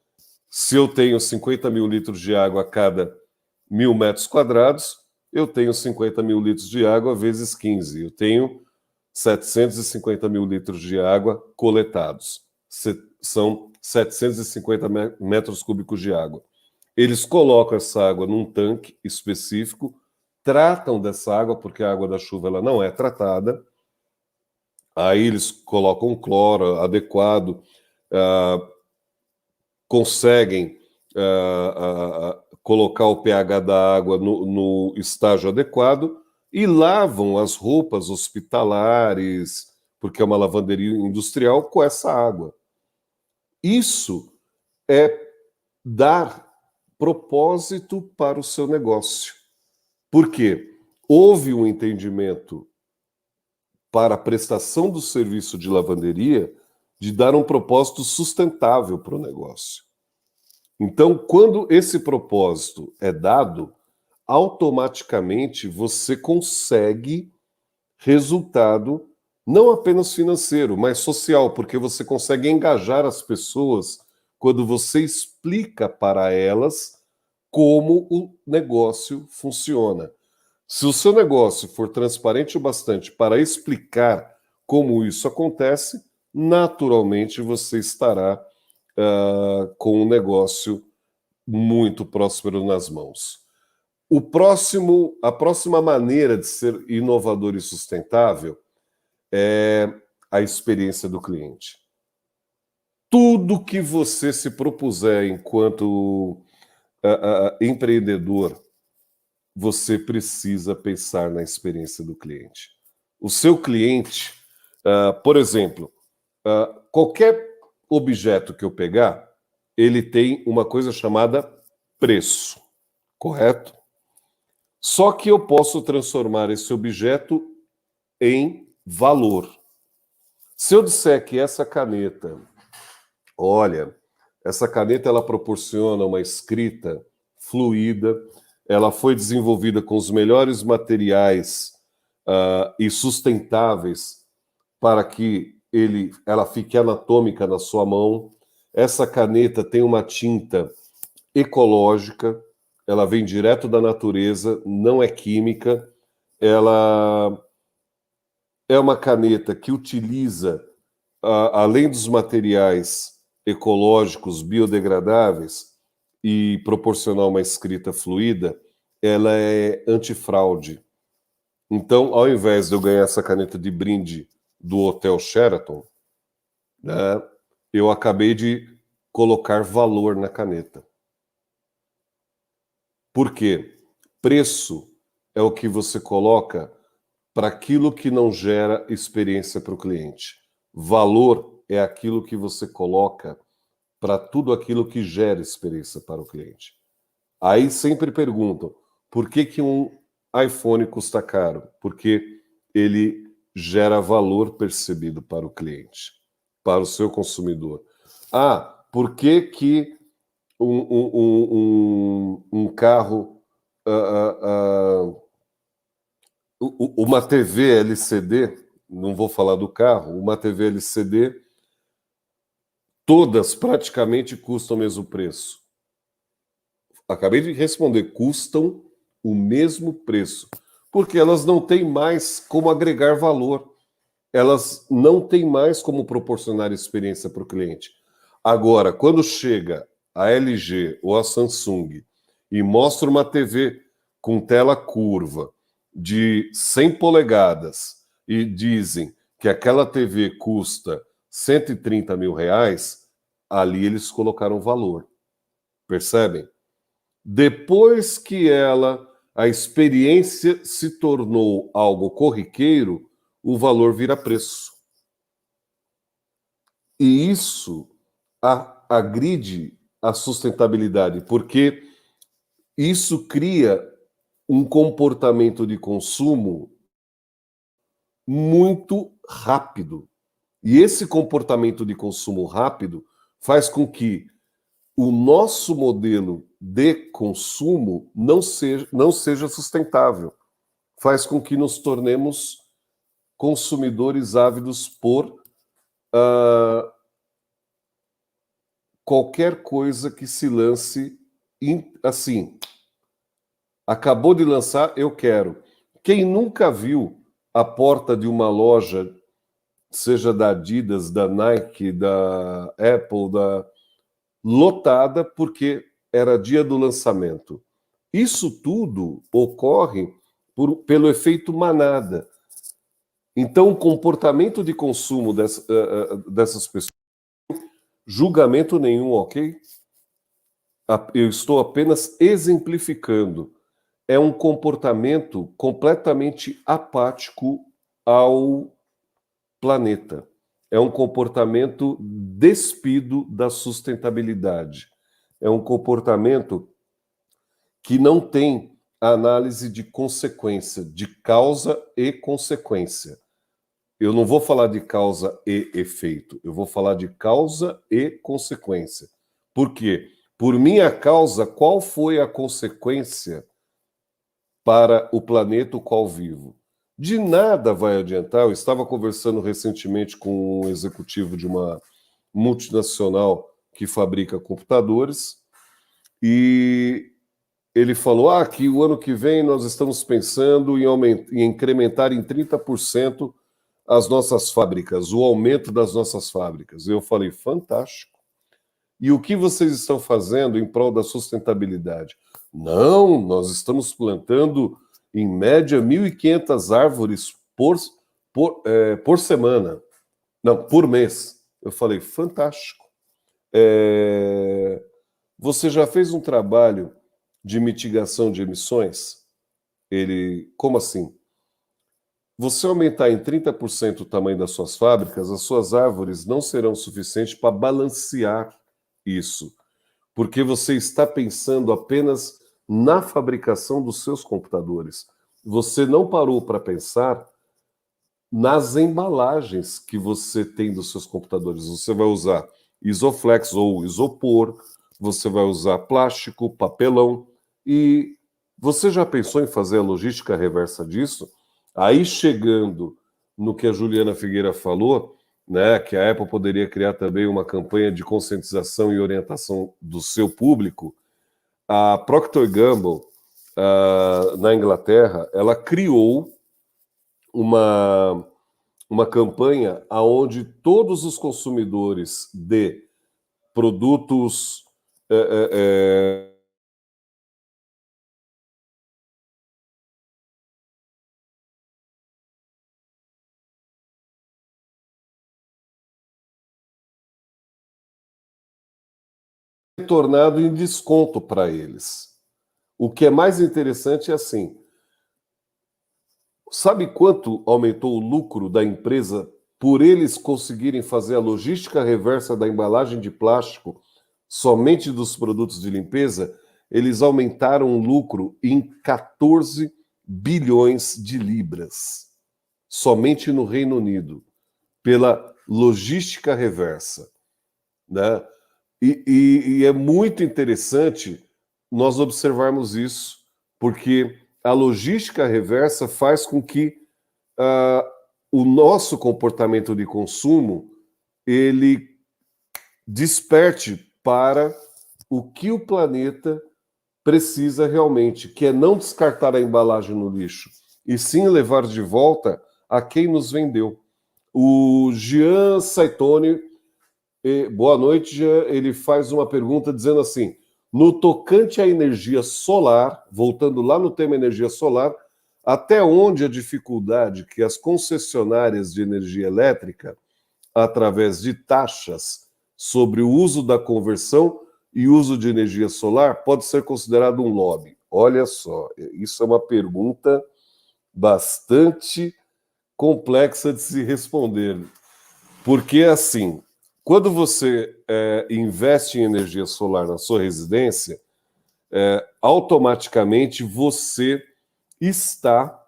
se eu tenho 50 mil litros de água a cada 1.000 metros quadrados, eu tenho 50 mil litros de água vezes 15. Eu tenho 750 mil litros de água coletados. São 750 metros cúbicos de água. Eles colocam essa água num tanque específico, tratam dessa água, porque a água da chuva ela não é tratada. Aí eles colocam um cloro adequado, conseguem colocar o pH da água no estágio adequado e lavam as roupas hospitalares, porque é uma lavanderia industrial, com essa água. Isso é dar propósito para o seu negócio. Por quê? Houve um entendimento para a prestação do serviço de lavanderia de dar um propósito sustentável para o negócio. Então, quando esse propósito é dado, automaticamente você consegue resultado não apenas financeiro, mas social, porque você consegue engajar as pessoas quando você explica para elas como o negócio funciona. Se o seu negócio for transparente o bastante para explicar como isso acontece, naturalmente você estará com um negócio muito próspero nas mãos. A próxima maneira de ser inovador e sustentável é a experiência do cliente. Tudo que você se propuser enquanto empreendedor, você precisa pensar na experiência do cliente. O seu cliente, por exemplo, qualquer objeto que eu pegar, ele tem uma coisa chamada preço, correto? Só que eu posso transformar esse objeto em valor. Se eu disser que essa caneta, olha, essa caneta ela proporciona uma escrita fluida, ela foi desenvolvida com os melhores materiais e sustentáveis para que ela fique anatômica na sua mão. Essa caneta tem uma tinta ecológica, ela vem direto da natureza, não é química, ela é uma caneta que utiliza, além dos materiais ecológicos, biodegradáveis e proporcionar uma escrita fluida, ela é antifraude. Então, ao invés de eu ganhar essa caneta de brinde do Hotel Sheraton, né, eu acabei de colocar valor na caneta. Por quê? Preço é o que você coloca para aquilo que não gera experiência para o cliente. Valor é aquilo que você coloca para tudo aquilo que gera experiência para o cliente. Aí sempre perguntam, por que um iPhone custa caro? Porque ele gera valor percebido para o cliente, para o seu consumidor. Por que um carro, uma TV LCD, não vou falar do carro, uma TV LCD, todas praticamente custam o mesmo preço? Acabei de responder, custam o mesmo preço, porque elas não têm mais como agregar valor, elas não têm mais como proporcionar experiência para o cliente. Agora, quando chega a LG ou a Samsung e mostra uma TV com tela curva de 100 polegadas e dizem que aquela TV custa 130 mil reais, ali eles colocaram valor. Percebem? Depois que a experiência se tornou algo corriqueiro, o valor vira preço. E isso agride a sustentabilidade, porque isso cria um comportamento de consumo muito rápido. E esse comportamento de consumo rápido faz com que o nosso modelo de consumo não seja sustentável. Faz com que nos tornemos consumidores ávidos por qualquer coisa que se lance assim. Acabou de lançar, eu quero. Quem nunca viu a porta de uma loja, seja da Adidas, da Nike, da Apple, lotada porque era dia do lançamento? Isso tudo ocorre pelo efeito manada. Então, o comportamento de consumo dessas pessoas, julgamento nenhum, ok? Eu estou apenas exemplificando. É um comportamento completamente apático ao planeta. É um comportamento despido da sustentabilidade. É um comportamento que não tem análise de consequência, de causa e consequência. Eu não vou falar de causa e efeito, eu vou falar de causa e consequência. Por quê? Por minha causa, qual foi a consequência para o planeta o qual vivo. De nada vai adiantar. Eu estava conversando recentemente com um executivo de uma multinacional que fabrica computadores e ele falou que o ano que vem nós estamos pensando em incrementar em 30% as nossas fábricas, o aumento das nossas fábricas. Eu falei, fantástico. E o que vocês estão fazendo em prol da sustentabilidade? Não, nós estamos plantando, em média, 1.500 árvores por semana. Não, por mês. Eu falei, fantástico. Você já fez um trabalho de mitigação de emissões? Ele, como assim? Você aumentar em 30% o tamanho das suas fábricas, as suas árvores não serão suficientes para balancear isso, porque você está pensando apenas na fabricação dos seus computadores. Você não parou para pensar nas embalagens que você tem dos seus computadores. Você vai usar Isoflex ou isopor, você vai usar plástico, papelão, e você já pensou em fazer a logística reversa disso? Aí chegando no que a Juliana Figueira falou, né, que a Apple poderia criar também uma campanha de conscientização e orientação do seu público, a Procter Gamble, na Inglaterra, ela criou uma campanha onde todos os consumidores de produtos retornado em desconto para eles. O que é mais interessante é assim, sabe quanto aumentou o lucro da empresa por eles conseguirem fazer a logística reversa da embalagem de plástico somente dos produtos de limpeza? Eles aumentaram o lucro em 14 bilhões de libras, somente no Reino Unido, pela logística reversa, né? E é muito interessante nós observarmos isso, porque a logística reversa faz com que o nosso comportamento de consumo ele desperte para o que o planeta precisa realmente, que é não descartar a embalagem no lixo, e sim levar de volta a quem nos vendeu. O Jean Saitoni, boa noite, Jean, ele faz uma pergunta dizendo assim, no tocante à energia solar, voltando lá no tema energia solar, até onde a dificuldade que as concessionárias de energia elétrica, através de taxas sobre o uso da conversão e uso de energia solar, pode ser considerado um lobby? Olha só, isso é uma pergunta bastante complexa de se responder. Porque, assim, quando você investe em energia solar na sua residência, automaticamente você está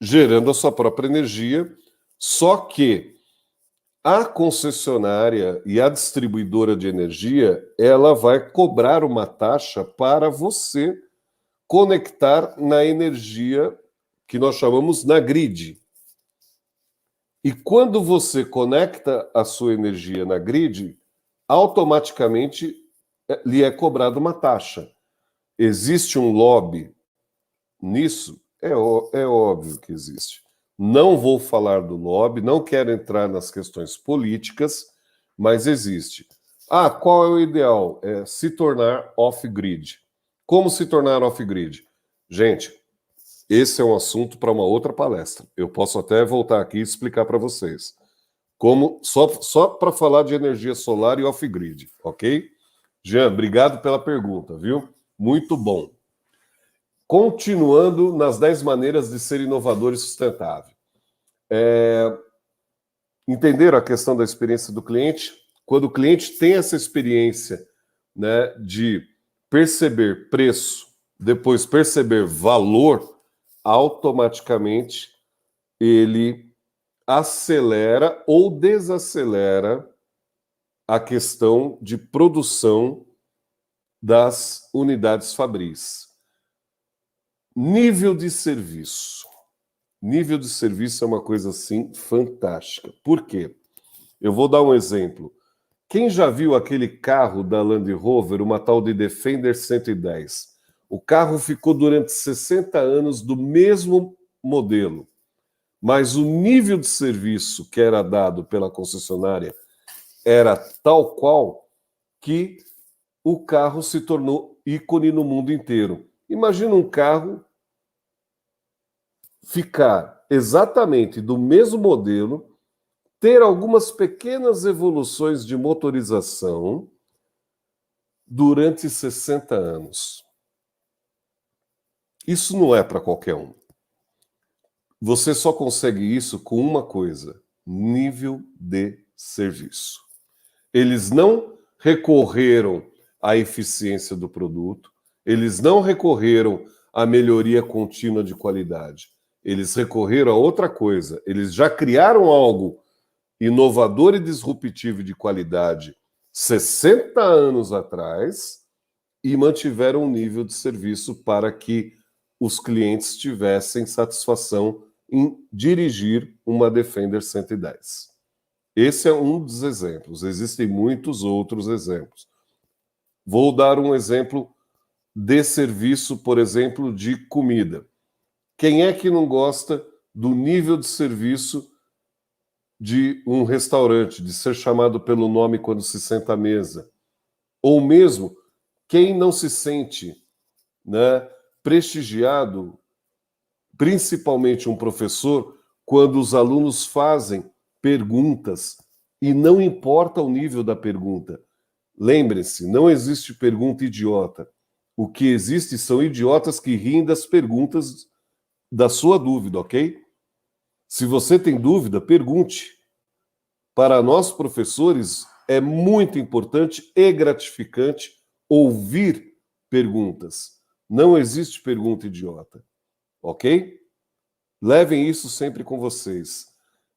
gerando a sua própria energia, só que a concessionária e a distribuidora de energia, ela vai cobrar uma taxa para você conectar na energia que nós chamamos na grid. E quando você conecta a sua energia na grid, automaticamente lhe é cobrada uma taxa. Existe um lobby nisso? É óbvio que existe. Não vou falar do lobby, não quero entrar nas questões políticas, mas existe. Qual é o ideal? É se tornar off-grid. Como se tornar off-grid? Gente, esse é um assunto para uma outra palestra. Eu posso até voltar aqui e explicar para vocês. Como só para falar de energia solar e off-grid, ok? Jean, obrigado pela pergunta, viu? Muito bom. Continuando nas 10 maneiras de ser inovador e sustentável. Entenderam a questão da experiência do cliente? Quando o cliente tem essa experiência, né, de perceber preço, depois perceber valor, automaticamente ele acelera ou desacelera a questão de produção das unidades fabris. Nível de serviço. Nível de serviço é uma coisa, assim, fantástica. Por quê? Eu vou dar um exemplo. Quem já viu aquele carro da Land Rover, uma tal de Defender 110? O carro ficou durante 60 anos do mesmo modelo, mas o nível de serviço que era dado pela concessionária era tal qual que o carro se tornou ícone no mundo inteiro. Imagina um carro ficar exatamente do mesmo modelo, ter algumas pequenas evoluções de motorização durante 60 anos. Isso não é para qualquer um. Você só consegue isso com uma coisa: nível de serviço. Eles não recorreram à eficiência do produto, eles não recorreram à melhoria contínua de qualidade. Eles recorreram a outra coisa. Eles já criaram algo inovador e disruptivo de qualidade 60 anos atrás e mantiveram um nível de serviço para que os clientes tivessem satisfação em dirigir uma Defender 110. Esse é um dos exemplos. Existem muitos outros exemplos. Vou dar um exemplo de serviço, por exemplo, de comida. Quem é que não gosta do nível de serviço de um restaurante, de ser chamado pelo nome quando se senta à mesa? Ou mesmo, quem não se sente, né, prestigiado, principalmente um professor, quando os alunos fazem perguntas e não importa o nível da pergunta. Lembrem-se, não existe pergunta idiota. O que existe são idiotas que riem das perguntas da sua dúvida, ok? Se você tem dúvida, pergunte. Para nós, professores, é muito importante e gratificante ouvir perguntas. Não existe pergunta idiota, ok? Levem isso sempre com vocês.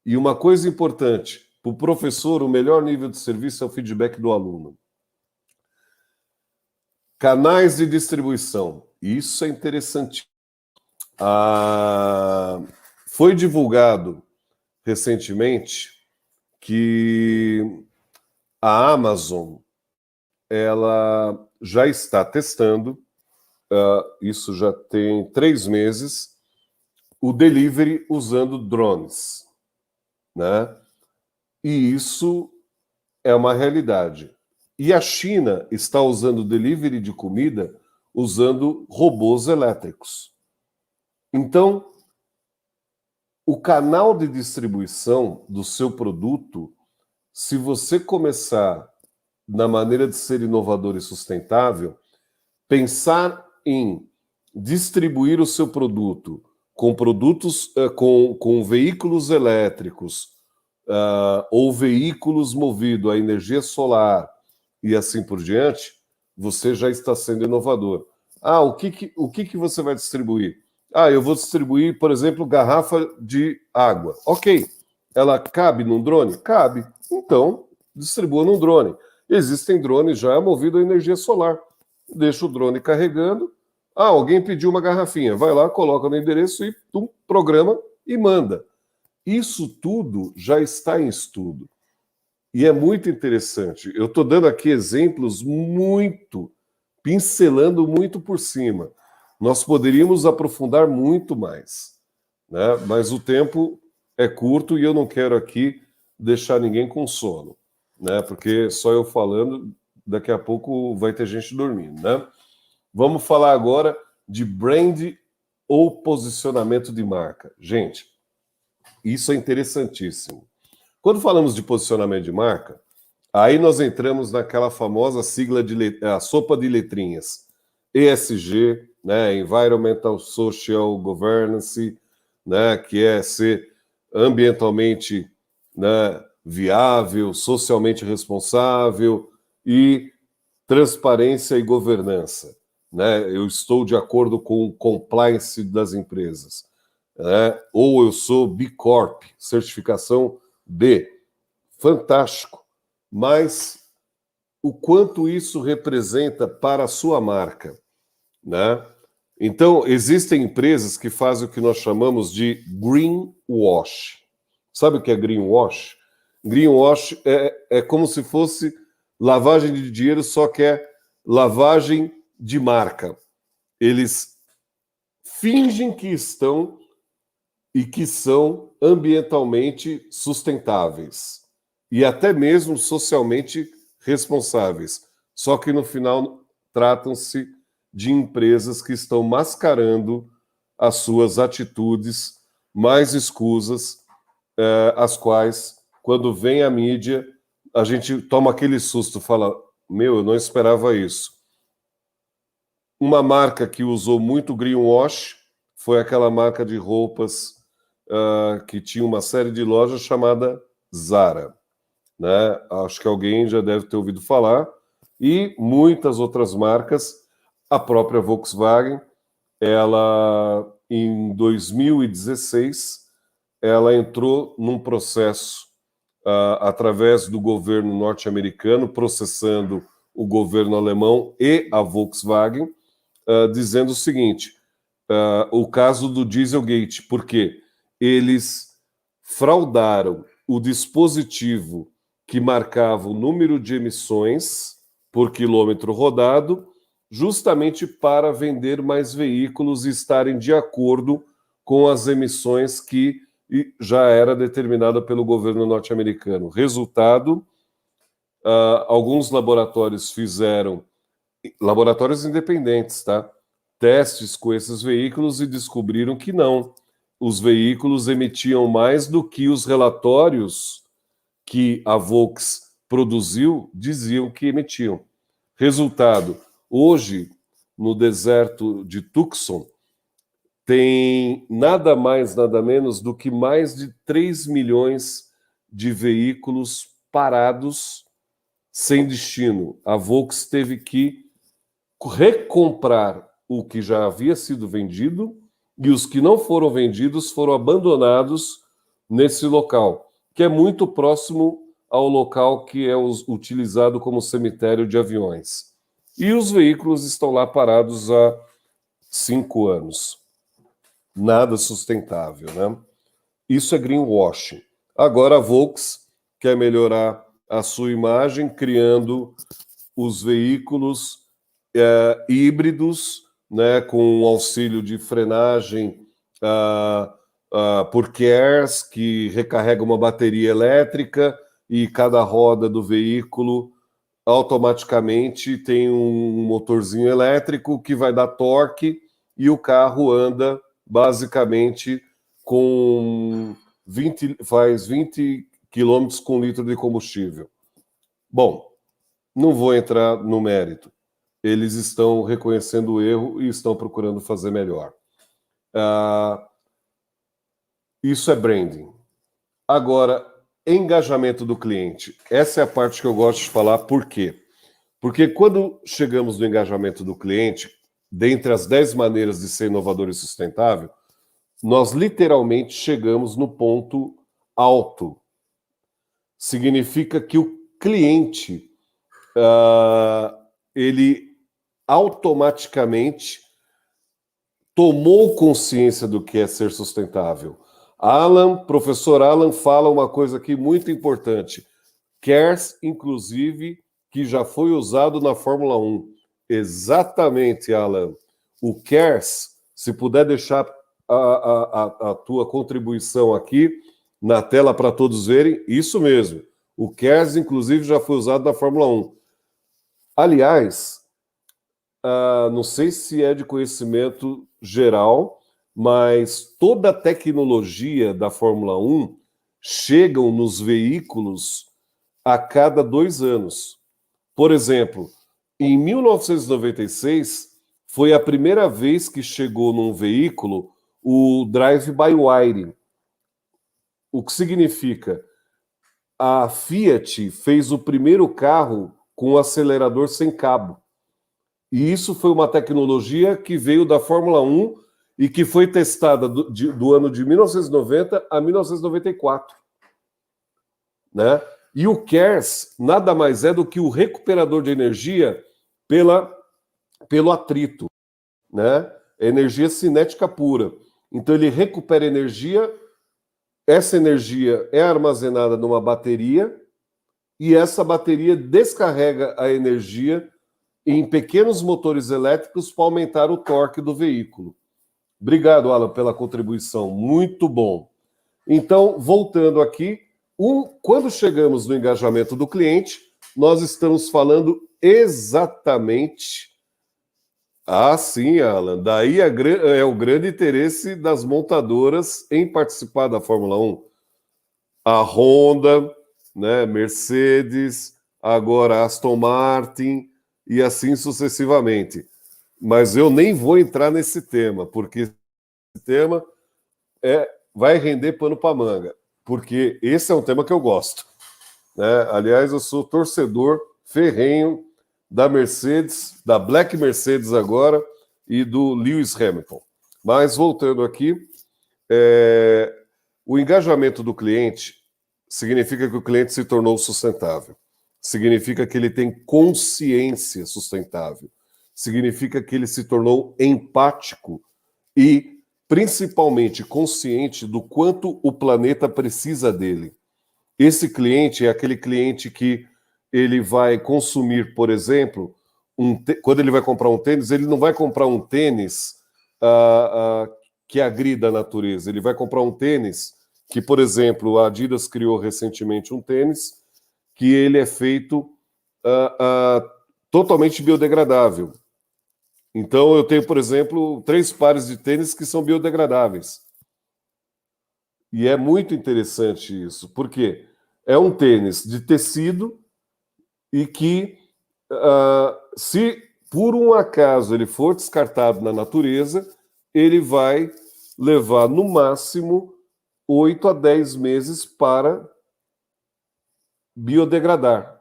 E uma coisa importante, para o professor, o melhor nível de serviço é o feedback do aluno. Canais de distribuição. Isso é interessante. Foi divulgado recentemente que a Amazon ela já está testando, isso já tem 3 meses, o delivery usando drones, né? E isso é uma realidade. E a China está usando delivery de comida usando robôs elétricos. Então, o canal de distribuição do seu produto, se você começar na maneira de ser inovador e sustentável, pensar em distribuir o seu produto com produtos, com veículos elétricos, ou veículos movidos a energia solar e assim por diante, você já está sendo inovador. O que você vai distribuir? Eu vou distribuir, por exemplo, garrafa de água. Ok. Ela cabe num drone? Cabe. Então, distribua num drone. Existem drones já movidos a energia solar. Deixa o drone carregando. Alguém pediu uma garrafinha. Vai lá, coloca no endereço e programa e manda. Isso tudo já está em estudo. E é muito interessante. Eu estou dando aqui exemplos pincelando muito por cima. Nós poderíamos aprofundar muito mais, né? Mas o tempo é curto e eu não quero aqui deixar ninguém com sono, né? Porque só eu falando, daqui a pouco vai ter gente dormindo, né? Vamos falar agora de brand ou posicionamento de marca. Gente, isso é interessantíssimo. Quando falamos de posicionamento de marca, aí nós entramos naquela famosa sigla a sopa de letrinhas. ESG, né, Environmental Social Governance, né, que é ser ambientalmente, né, viável, socialmente responsável e transparência e governança. Né? Eu estou de acordo com o compliance das empresas. Né? Ou eu sou B Corp, certificação B. Fantástico. Mas o quanto isso representa para a sua marca, né? Então, existem empresas que fazem o que nós chamamos de greenwash. Sabe o que é greenwash? Greenwash é como se fosse lavagem de dinheiro, só que é lavagem de marca. Eles fingem que estão e que são ambientalmente sustentáveis e até mesmo socialmente responsáveis. Só que no final tratam-se de empresas que estão mascarando as suas atitudes mais escusas, as quais, quando vem a mídia, a gente toma aquele susto, fala, meu, eu não esperava isso. Uma marca que usou muito greenwash foi aquela marca de roupas que tinha uma série de lojas chamada Zara, né? Acho que alguém já deve ter ouvido falar. E muitas outras marcas, a própria Volkswagen, ela, em 2016, ela entrou num processo através do governo norte-americano, processando o governo alemão e a Volkswagen, dizendo o seguinte, o caso do Dieselgate, porque eles fraudaram o dispositivo que marcava o número de emissões por quilômetro rodado, justamente para vender mais veículos e estarem de acordo com as emissões que já era determinada pelo governo norte-americano. Resultado, alguns laboratórios fizeram, laboratórios independentes, tá? Testes com esses veículos e descobriram que não. Os veículos emitiam mais do que os relatórios que a Volks produziu diziam que emitiam. Resultado, hoje, no deserto de Tucson, tem nada mais, nada menos do que mais de 3 milhões de veículos parados sem destino. A Volks teve que recomprar o que já havia sido vendido e os que não foram vendidos foram abandonados nesse local, que é muito próximo ao local que é utilizado como cemitério de aviões. E os veículos estão lá parados há 5 anos. Nada sustentável, né? Isso é greenwashing. Agora a Volks quer melhorar a sua imagem criando os veículos híbridos, né, com auxílio de frenagem por CARES, que recarrega uma bateria elétrica e cada roda do veículo automaticamente tem um motorzinho elétrico que vai dar torque e o carro anda basicamente com faz 20 quilômetros com litro de combustível. Bom, não vou entrar no mérito. Eles estão reconhecendo o erro e estão procurando fazer melhor. Isso é branding. Agora, engajamento do cliente. Essa é a parte que eu gosto de falar. Por quê? Porque quando chegamos no engajamento do cliente, dentre as 10 maneiras de ser inovador e sustentável, nós literalmente chegamos no ponto alto. Significa que o cliente, ele automaticamente tomou consciência do que é ser sustentável. Professor Alan fala uma coisa aqui muito importante. CARES, inclusive, que já foi usado na Fórmula 1. Exatamente, Alan. O CARES, se puder deixar a tua contribuição aqui na tela para todos verem, isso mesmo. O CARES, inclusive, já foi usado na Fórmula 1. Aliás, não sei se é de conhecimento geral, mas toda a tecnologia da Fórmula 1 chegam nos veículos a cada 2 anos. Por exemplo, em 1996, foi a primeira vez que chegou num veículo o drive-by-wire. O que significa? A Fiat fez o primeiro carro com acelerador sem cabo. E isso foi uma tecnologia que veio da Fórmula 1 e que foi testada do ano de 1990 a 1994. Né? E o CARES nada mais é do que o recuperador de energia pelo atrito, né? Energia cinética pura. Então ele recupera energia, essa energia é armazenada numa bateria e essa bateria descarrega a energia em pequenos motores elétricos para aumentar o torque do veículo. Obrigado, Alan, pela contribuição. Muito bom. Então, voltando aqui, quando chegamos no engajamento do cliente, nós estamos falando exatamente... Ah, sim, Alan. Daí é o grande interesse das montadoras em participar da Fórmula 1. A Honda, né, Mercedes, agora Aston Martin e assim sucessivamente. Mas eu nem vou entrar nesse tema, porque esse tema vai render pano para manga, porque esse é um tema que eu gosto, né? Aliás, eu sou torcedor ferrenho da Mercedes, da Black Mercedes agora, e do Lewis Hamilton. Mas, voltando aqui, o engajamento do cliente significa que o cliente se tornou sustentável. Significa que ele tem consciência sustentável. Significa que ele se tornou empático e, principalmente, consciente do quanto o planeta precisa dele. Esse cliente é aquele cliente que ele vai consumir, por exemplo, quando ele vai comprar um tênis, ele não vai comprar um tênis que agrida a natureza. Ele vai comprar um tênis que, por exemplo, a Adidas criou recentemente um tênis que ele é feito totalmente biodegradável. Então, eu tenho, por exemplo, 3 pares de tênis que são biodegradáveis. E é muito interessante isso, porque é um tênis de tecido e que, se por um acaso ele for descartado na natureza, ele vai levar, no máximo, 8 a 10 meses para biodegradar.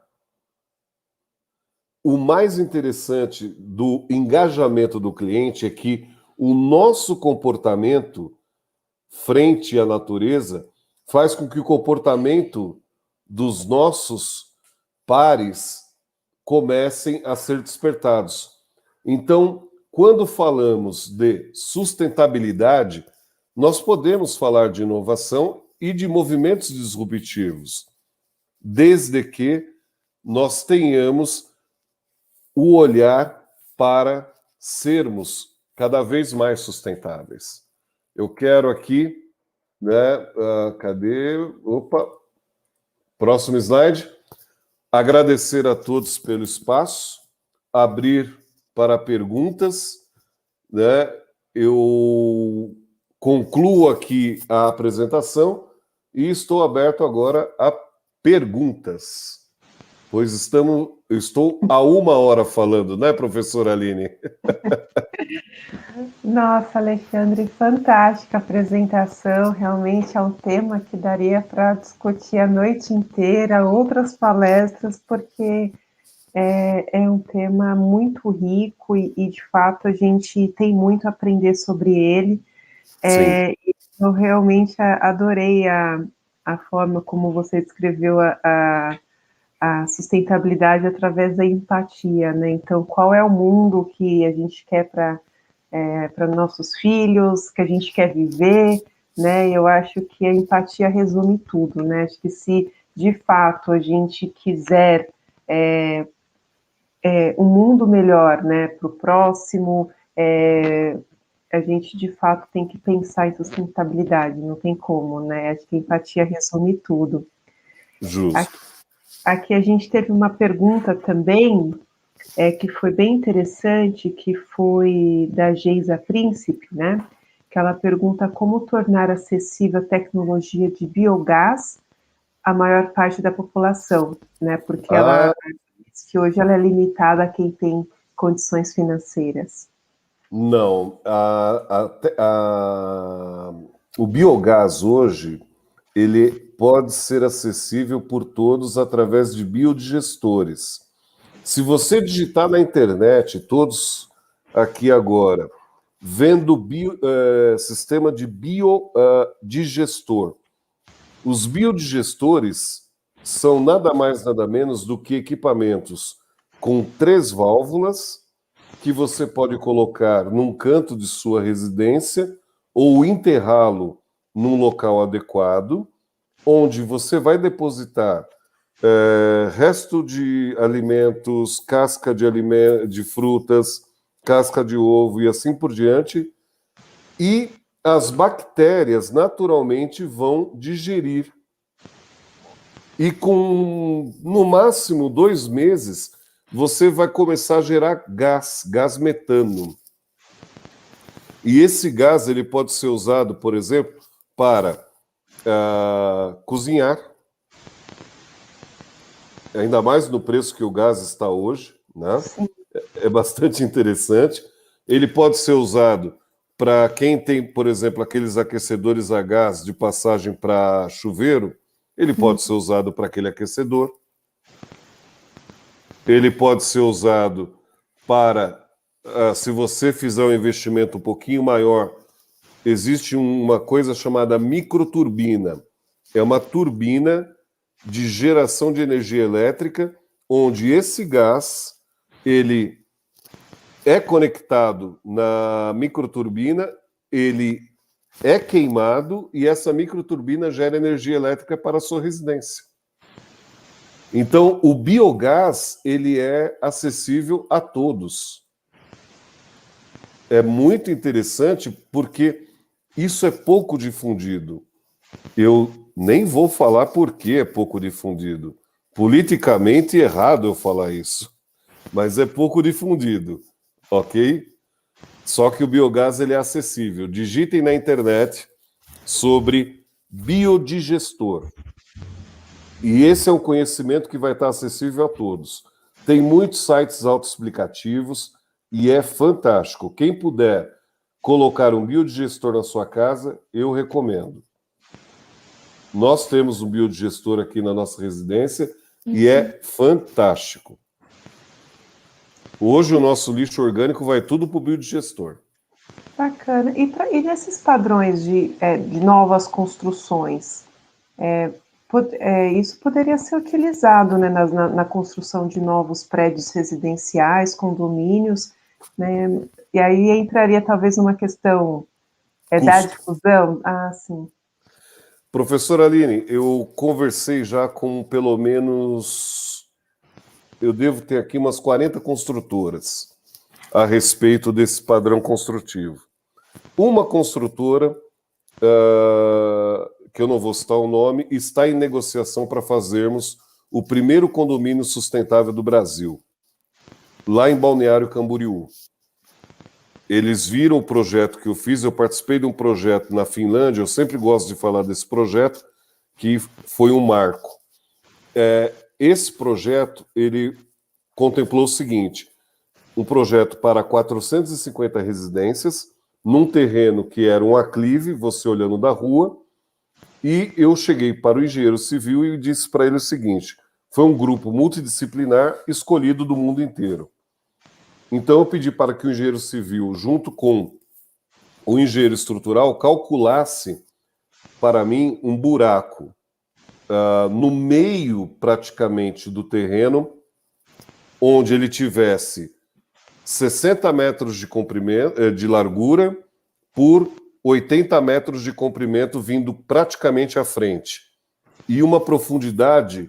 O mais interessante do engajamento do cliente é que o nosso comportamento frente à natureza faz com que o comportamento dos nossos pares comecem a ser despertados. Então, quando falamos de sustentabilidade, nós podemos falar de inovação e de movimentos disruptivos, desde que nós tenhamos o olhar para sermos cada vez mais sustentáveis. Eu quero aqui, né? Cadê? Opa! Próximo slide. Agradecer a todos pelo espaço, abrir para perguntas, né? Eu concluo aqui a apresentação e estou aberto agora a perguntas. Pois estou há 1 hora falando, né, professora Aline? Nossa, Alexandre, fantástica apresentação. Realmente é um tema que daria para discutir a noite inteira, outras palestras, porque é um tema muito rico e, de fato, a gente tem muito a aprender sobre ele. Eu realmente adorei a forma como você descreveu a sustentabilidade através da empatia, né? Então, qual é o mundo que a gente quer para nossos filhos, que a gente quer viver, né? Eu acho que a empatia resume tudo, né? Acho que se de fato a gente quiser um mundo melhor, né, para o próximo, a gente de fato tem que pensar em sustentabilidade, não tem como, né? Acho que a empatia resume tudo. Justo. Aqui a gente teve uma pergunta também, que foi bem interessante, que foi da Geisa Príncipe, né? Que ela pergunta como tornar acessível a tecnologia de biogás à maior parte da população, né? Porque ela diz que hoje ela é limitada a quem tem condições financeiras. Não. O biogás hoje, ele pode ser acessível por todos através de biodigestores. Se você digitar na internet, todos aqui agora, vendo sistema de biodigestor, os biodigestores, são nada mais, nada menos do que equipamentos com 3 válvulas que você pode colocar num canto de sua residência ou enterrá-lo num local adequado, onde você vai depositar resto de alimentos, casca de frutas, casca de ovo e assim por diante, e as bactérias naturalmente vão digerir. E com, no máximo, 2 meses, você vai começar a gerar gás metano. E esse gás ele pode ser usado, por exemplo, para cozinhar, ainda mais no preço que o gás está hoje, né? É bastante interessante. Ele pode ser usado para quem tem, por exemplo, aqueles aquecedores a gás de passagem para chuveiro, ele pode ser usado para aquele aquecedor. Ele pode ser usado para, se você fizer um investimento um pouquinho maior, existe uma coisa chamada microturbina. É uma turbina de geração de energia elétrica, onde esse gás ele é conectado na microturbina, ele é queimado e essa microturbina gera energia elétrica para a sua residência. Então, o biogás ele é acessível a todos. É muito interessante porque isso é pouco difundido. Eu nem vou falar por que é pouco difundido. Politicamente errado eu falar isso, mas é pouco difundido, ok? Só que o biogás ele é acessível. Digitem na internet sobre biodigestor. E esse é um conhecimento que vai estar acessível a todos. Tem muitos sites autoexplicativos e é fantástico. Quem puder colocar um biodigestor na sua casa, eu recomendo. Nós temos um biodigestor aqui na nossa residência e é fantástico. Hoje o nosso lixo orgânico vai tudo para o biodigestor. Bacana. E nesses padrões de novas construções, isso poderia ser utilizado, né, na construção de novos prédios residenciais, condomínios, né? E aí entraria talvez numa questão da Custo. difusão? Ah, sim. Professora Aline, eu conversei já com pelo menos, eu devo ter aqui umas 40 construtoras a respeito desse padrão construtivo. Uma construtora, que eu não vou citar o nome, está em negociação para fazermos o primeiro condomínio sustentável do Brasil, lá em Balneário Camboriú. Eles viram o projeto que eu fiz, eu participei de um projeto na Finlândia, eu sempre gosto de falar desse projeto, que foi um marco. Esse projeto, ele contemplou o seguinte, um projeto para 450 residências, num terreno que era um aclive, você olhando da rua, e eu cheguei para o engenheiro civil e disse para ele o seguinte, foi um grupo multidisciplinar escolhido do mundo inteiro. Então eu pedi para que o engenheiro civil, junto com o engenheiro estrutural, calculasse para mim um buraco no meio praticamente do terreno, onde ele tivesse 60 metros de comprimento, de largura por 80 metros de comprimento vindo praticamente à frente e uma profundidade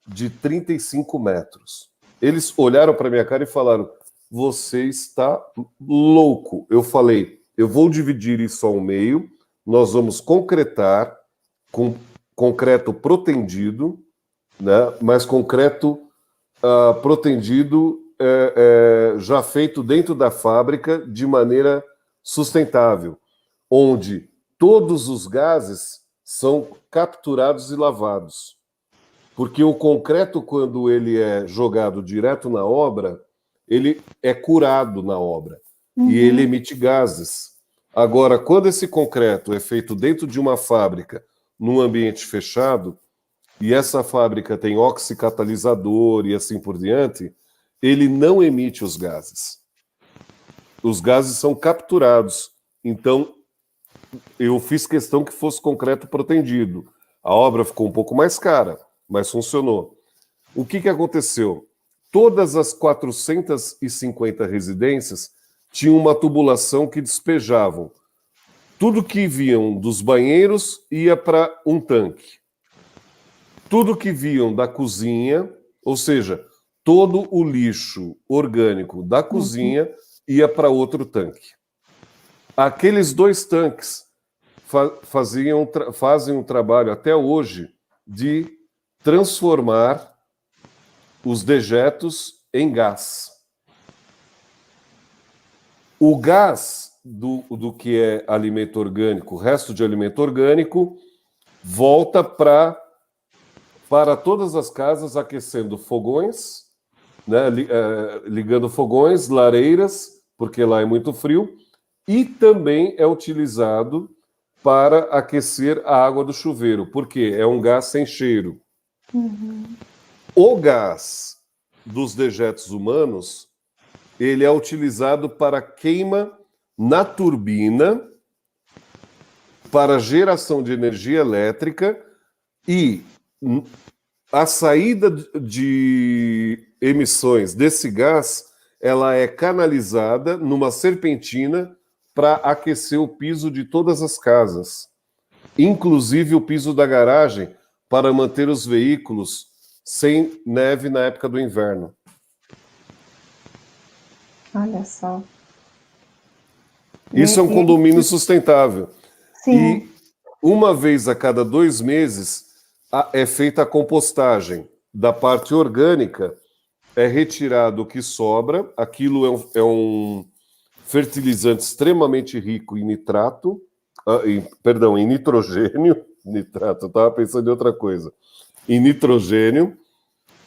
de 35 metros. Eles olharam para minha cara e falaram, você está louco. Eu falei, eu vou dividir isso ao meio, nós vamos concretar com concreto protendido, né, mas concreto protendido já feito dentro da fábrica de maneira sustentável, onde todos os gases são capturados e lavados. Porque o concreto, quando ele é jogado direto na obra, ele é curado na obra e ele emite gases. Agora, quando esse concreto é feito dentro de uma fábrica, num ambiente fechado, e essa fábrica tem oxicatalisador e assim por diante, ele não emite os gases. Os gases são capturados. Então, eu fiz questão que fosse concreto protendido. A obra ficou um pouco mais cara, mas funcionou. O que aconteceu? Todas as 450 residências tinham uma tubulação que despejavam. Tudo que viam dos banheiros ia para um tanque. Tudo que viam da cozinha, ou seja, todo o lixo orgânico da cozinha ia para outro tanque. Aqueles 2 tanques fazem um trabalho até hoje de transformar os dejetos em gás. O gás do que é alimento orgânico, o resto de alimento orgânico, volta para todas as casas, aquecendo fogões, né, ligando fogões, lareiras, porque lá é muito frio, e também é utilizado para aquecer a água do chuveiro, porque é um gás sem cheiro. O gás dos dejetos humanos, ele é utilizado para queima na turbina, para geração de energia elétrica, e a saída de emissões desse gás, ela é canalizada numa serpentina para aquecer o piso de todas as casas, inclusive o piso da garagem, para manter os veículos sem neve na época do inverno. Olha só. Isso é um condomínio sustentável. Sim. E uma vez a cada 2 meses é feita a compostagem da parte orgânica, é retirado o que sobra. Aquilo é um fertilizante extremamente rico em nitrato, em nitrogênio. Nitrato, eu estava pensando em outra coisa. Em nitrogênio.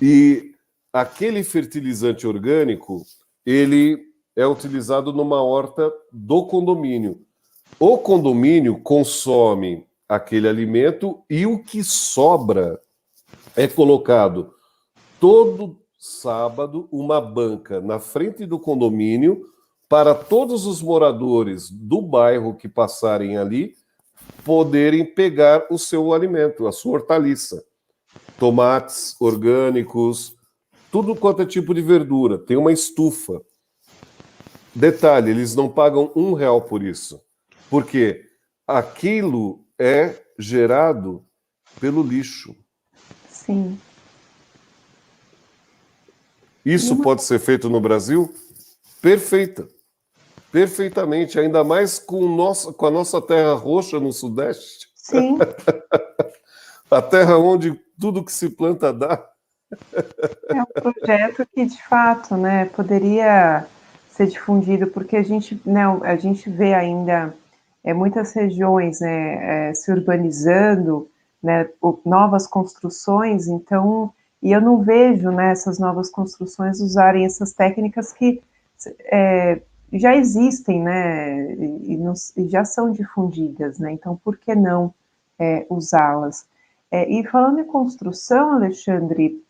E aquele fertilizante orgânico, ele é utilizado numa horta do condomínio. O condomínio consome aquele alimento e o que sobra é colocado todo sábado uma banca na frente do condomínio para todos os moradores do bairro que passarem ali poderem pegar o seu alimento, a sua hortaliça. Tomates orgânicos, tudo quanto é tipo de verdura. Tem uma estufa. Detalhe, eles não pagam R$1 por isso, porque aquilo é gerado pelo lixo. Sim. Isso pode ser feito no Brasil? Perfeitamente, ainda mais com a nossa terra roxa no Sudeste. Sim. A terra onde tudo que se planta dá. É um projeto que, de fato, né, poderia ser difundido, porque a gente vê ainda muitas regiões, né, se urbanizando, né, novas construções, então, e eu não vejo, né, essas novas construções usarem essas técnicas que já existem, né, e já são difundidas, né, então por que não usá-las? E falando em construção, Alexandre,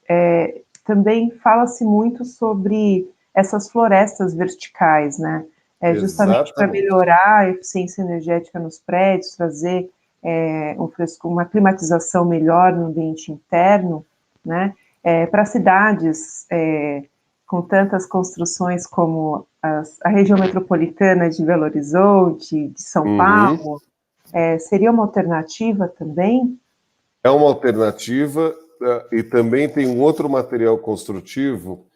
também fala-se muito sobre essas florestas verticais, né? Justamente para melhorar a eficiência energética nos prédios, trazer uma climatização melhor no ambiente interno, né? Para cidades com tantas construções como a região metropolitana de Belo Horizonte, de São Paulo, seria uma alternativa também? É uma alternativa, e também tem um outro material construtivo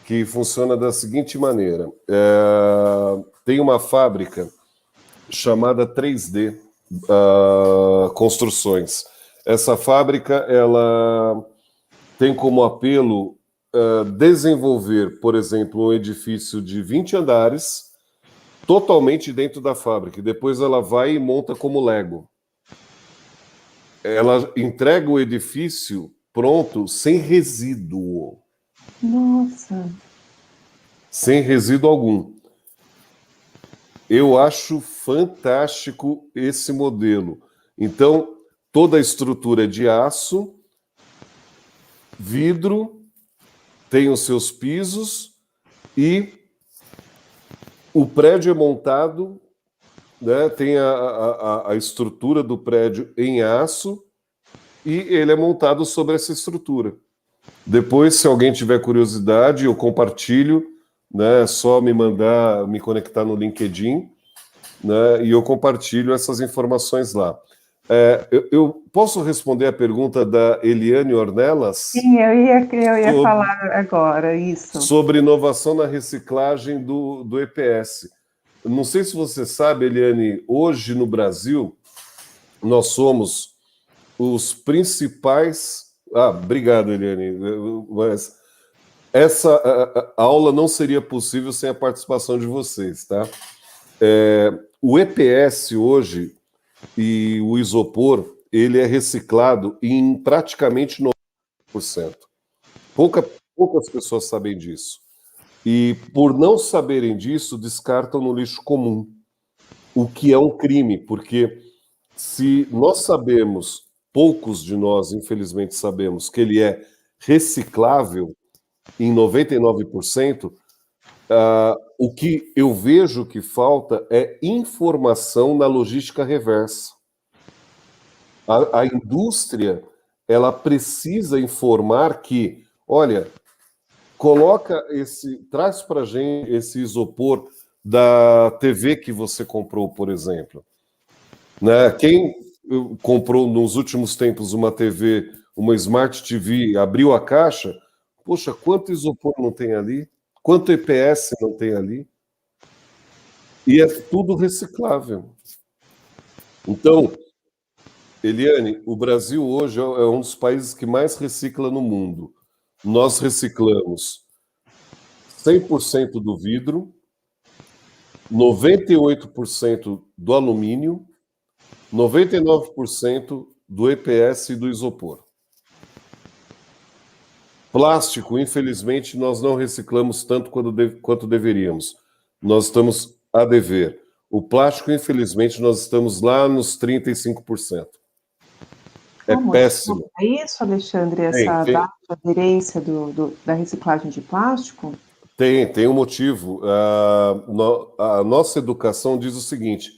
que funciona da seguinte maneira. Tem uma fábrica chamada 3D Construções. Essa fábrica ela tem como apelo desenvolver, por exemplo, um edifício de 20 andares totalmente dentro da fábrica. E depois ela vai e monta como Lego. Ela entrega o edifício pronto, sem resíduo. Nossa! Sem resíduo algum. Eu acho fantástico esse modelo. Então, toda a estrutura é de aço, vidro, tem os seus pisos e o prédio é montado, né, tem a estrutura do prédio em aço e ele é montado sobre essa estrutura. Depois, se alguém tiver curiosidade, eu compartilho, né? É só me conectar no LinkedIn, né? E eu compartilho essas informações lá. Eu posso responder a pergunta da Eliane Ornelas? Sim, eu ia falar agora, isso. Sobre inovação na reciclagem do EPS. Não sei se você sabe, Eliane, hoje no Brasil, nós somos os principais. Ah, obrigado, Eliane. Mas essa aula não seria possível sem a participação de vocês, tá? O EPS hoje e o isopor, ele é reciclado em praticamente 90%. Poucas pessoas sabem disso. E por não saberem disso, descartam no lixo comum, o que é um crime, porque se nós sabemos, poucos de nós, infelizmente, sabemos que ele é reciclável em 99%, o que eu vejo que falta é informação na logística reversa. A indústria, ela precisa informar que, olha, traz para a gente esse isopor da TV que você comprou, por exemplo. Né? Quem comprou nos últimos tempos uma TV, uma Smart TV, abriu a caixa, poxa, quanto isopor não tem ali? Quanto EPS não tem ali? E é tudo reciclável. Então, Eliane, o Brasil hoje é um dos países que mais recicla no mundo. Nós reciclamos 100% do vidro, 98% do alumínio, 99% do EPS e do isopor. Plástico, infelizmente, nós não reciclamos tanto quanto deveríamos. Nós estamos a dever. O plástico, infelizmente, nós estamos lá nos 35%. É péssimo. É isso, Alexandre, essa data de aderência da reciclagem de plástico? Tem um motivo. A nossa educação diz o seguinte: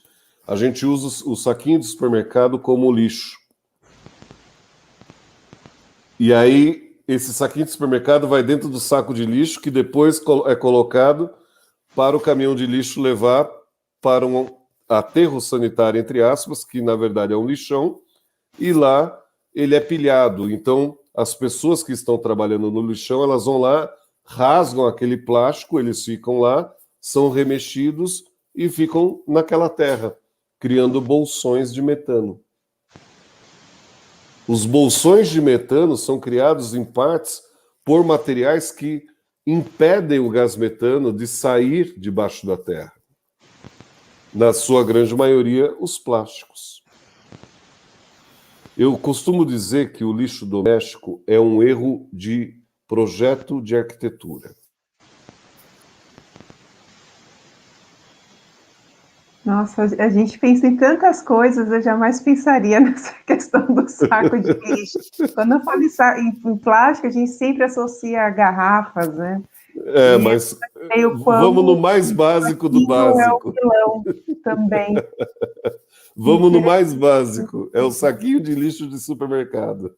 a gente usa o saquinho de supermercado como lixo. E aí, esse saquinho de supermercado vai dentro do saco de lixo, que depois é colocado para o caminhão de lixo levar para um aterro sanitário, entre aspas, que na verdade é um lixão, e lá ele é pilhado. Então, as pessoas que estão trabalhando no lixão, elas vão lá, rasgam aquele plástico, eles ficam lá, são remexidos e ficam naquela terra, criando bolsões de metano. Os bolsões de metano são criados, em partes, por materiais que impedem o gás metano de sair debaixo da terra. Na sua grande maioria, os plásticos. Eu costumo dizer que o lixo doméstico é um erro de projeto de arquitetura. Nossa, a gente pensa em tantas coisas, eu jamais pensaria nessa questão do saco de lixo. Quando eu falo em plástico, a gente sempre associa a garrafas, né? Mas vamos no mais básico do básico. É o vilão também. Vamos no mais básico, é o saquinho de lixo de supermercado.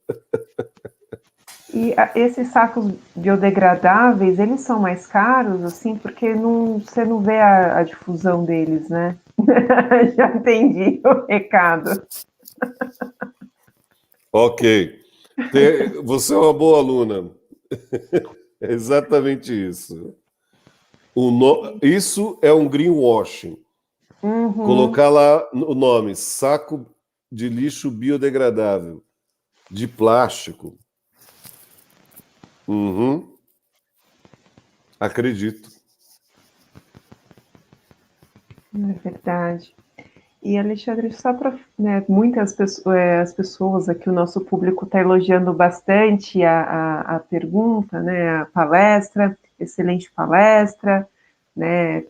E esses sacos biodegradáveis, eles são mais caros, assim, porque você não vê a difusão deles, né? Já entendi o recado. Ok. Você é uma boa aluna. É exatamente isso. Isso é um greenwashing. Uhum. Colocar lá o nome, saco de lixo biodegradável, de plástico. Uhum. Acredito. É verdade. E, Alexandre, só para muitas pessoas, as pessoas aqui, o nosso público está elogiando bastante a pergunta, né, a palestra, excelente palestra, né,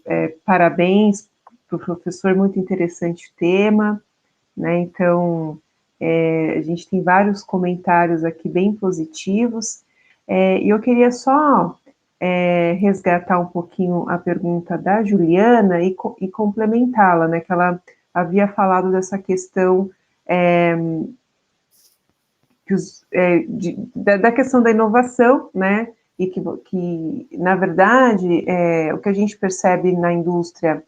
parabéns para o professor, muito interessante o tema, né, então a gente tem vários comentários aqui bem positivos, e eu queria só resgatar um pouquinho a pergunta da Juliana e complementá-la, né, que ela havia falado dessa questão da questão da inovação, né? E que na verdade, o que a gente percebe na indústria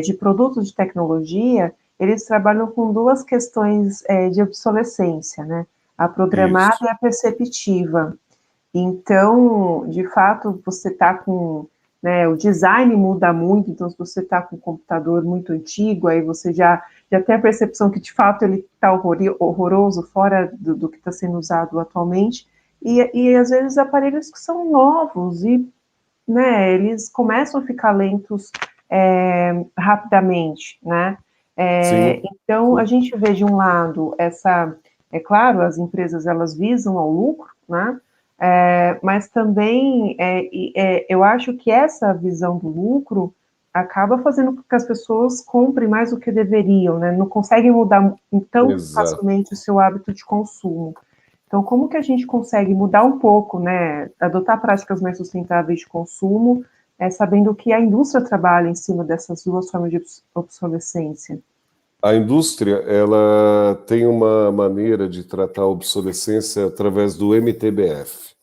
de produtos de tecnologia, eles trabalham com duas questões de obsolescência, né? A programada Isso. e a perceptiva. Então, de fato, você está com, né, o design muda muito, então se você está com um computador muito antigo, aí você já tem a percepção que de fato ele está horroroso, fora do que está sendo usado atualmente, e às vezes aparelhos que são novos e, né, eles começam a ficar lentos rapidamente, né? Sim. Então a gente vê de um lado é claro, as empresas elas visam ao lucro, né? Mas também eu acho que essa visão do lucro acaba fazendo com que as pessoas comprem mais do que deveriam, né? Não conseguem mudar tão Exato. facilmente o seu hábito de consumo. Então, como que a gente consegue mudar um pouco, né? Adotar práticas mais sustentáveis de consumo, sabendo que a indústria trabalha em cima dessas duas formas de obsolescência? A indústria, ela tem uma maneira de tratar a obsolescência através do MTBF,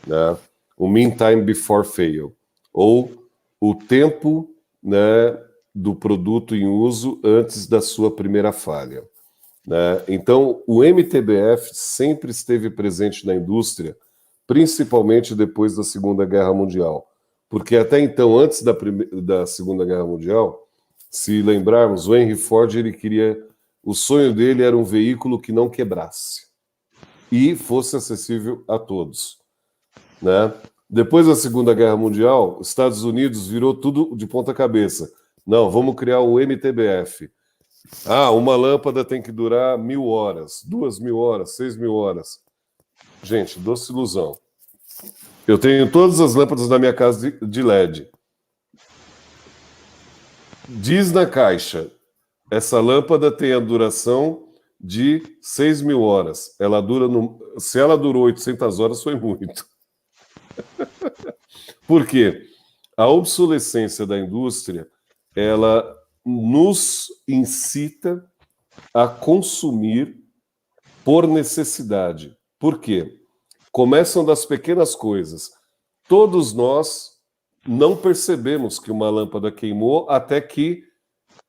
né? O Mean Time Before Fail, ou o tempo, né, do produto em uso antes da sua primeira falha, né? Então, o MTBF sempre esteve presente na indústria, principalmente depois da Segunda Guerra Mundial, porque até então, antes da Segunda Guerra Mundial, se lembrarmos, o Henry Ford, o sonho dele era um veículo que não quebrasse e fosse acessível a todos, né? Depois da Segunda Guerra Mundial, os Estados Unidos virou tudo de ponta cabeça. Não, vamos criar o MTBF. Uma lâmpada tem que durar 1.000 horas, 2.000 horas, 6.000 horas. Gente, doce ilusão. Eu tenho todas as lâmpadas na minha casa de LED. Diz na caixa, essa lâmpada tem a duração de 6.000 horas. Se ela durou 800 horas, foi muito. Por quê? A obsolescência da indústria, ela nos incita a consumir por necessidade. Por quê? Começam das pequenas coisas. Todos nós não percebemos que uma lâmpada queimou até que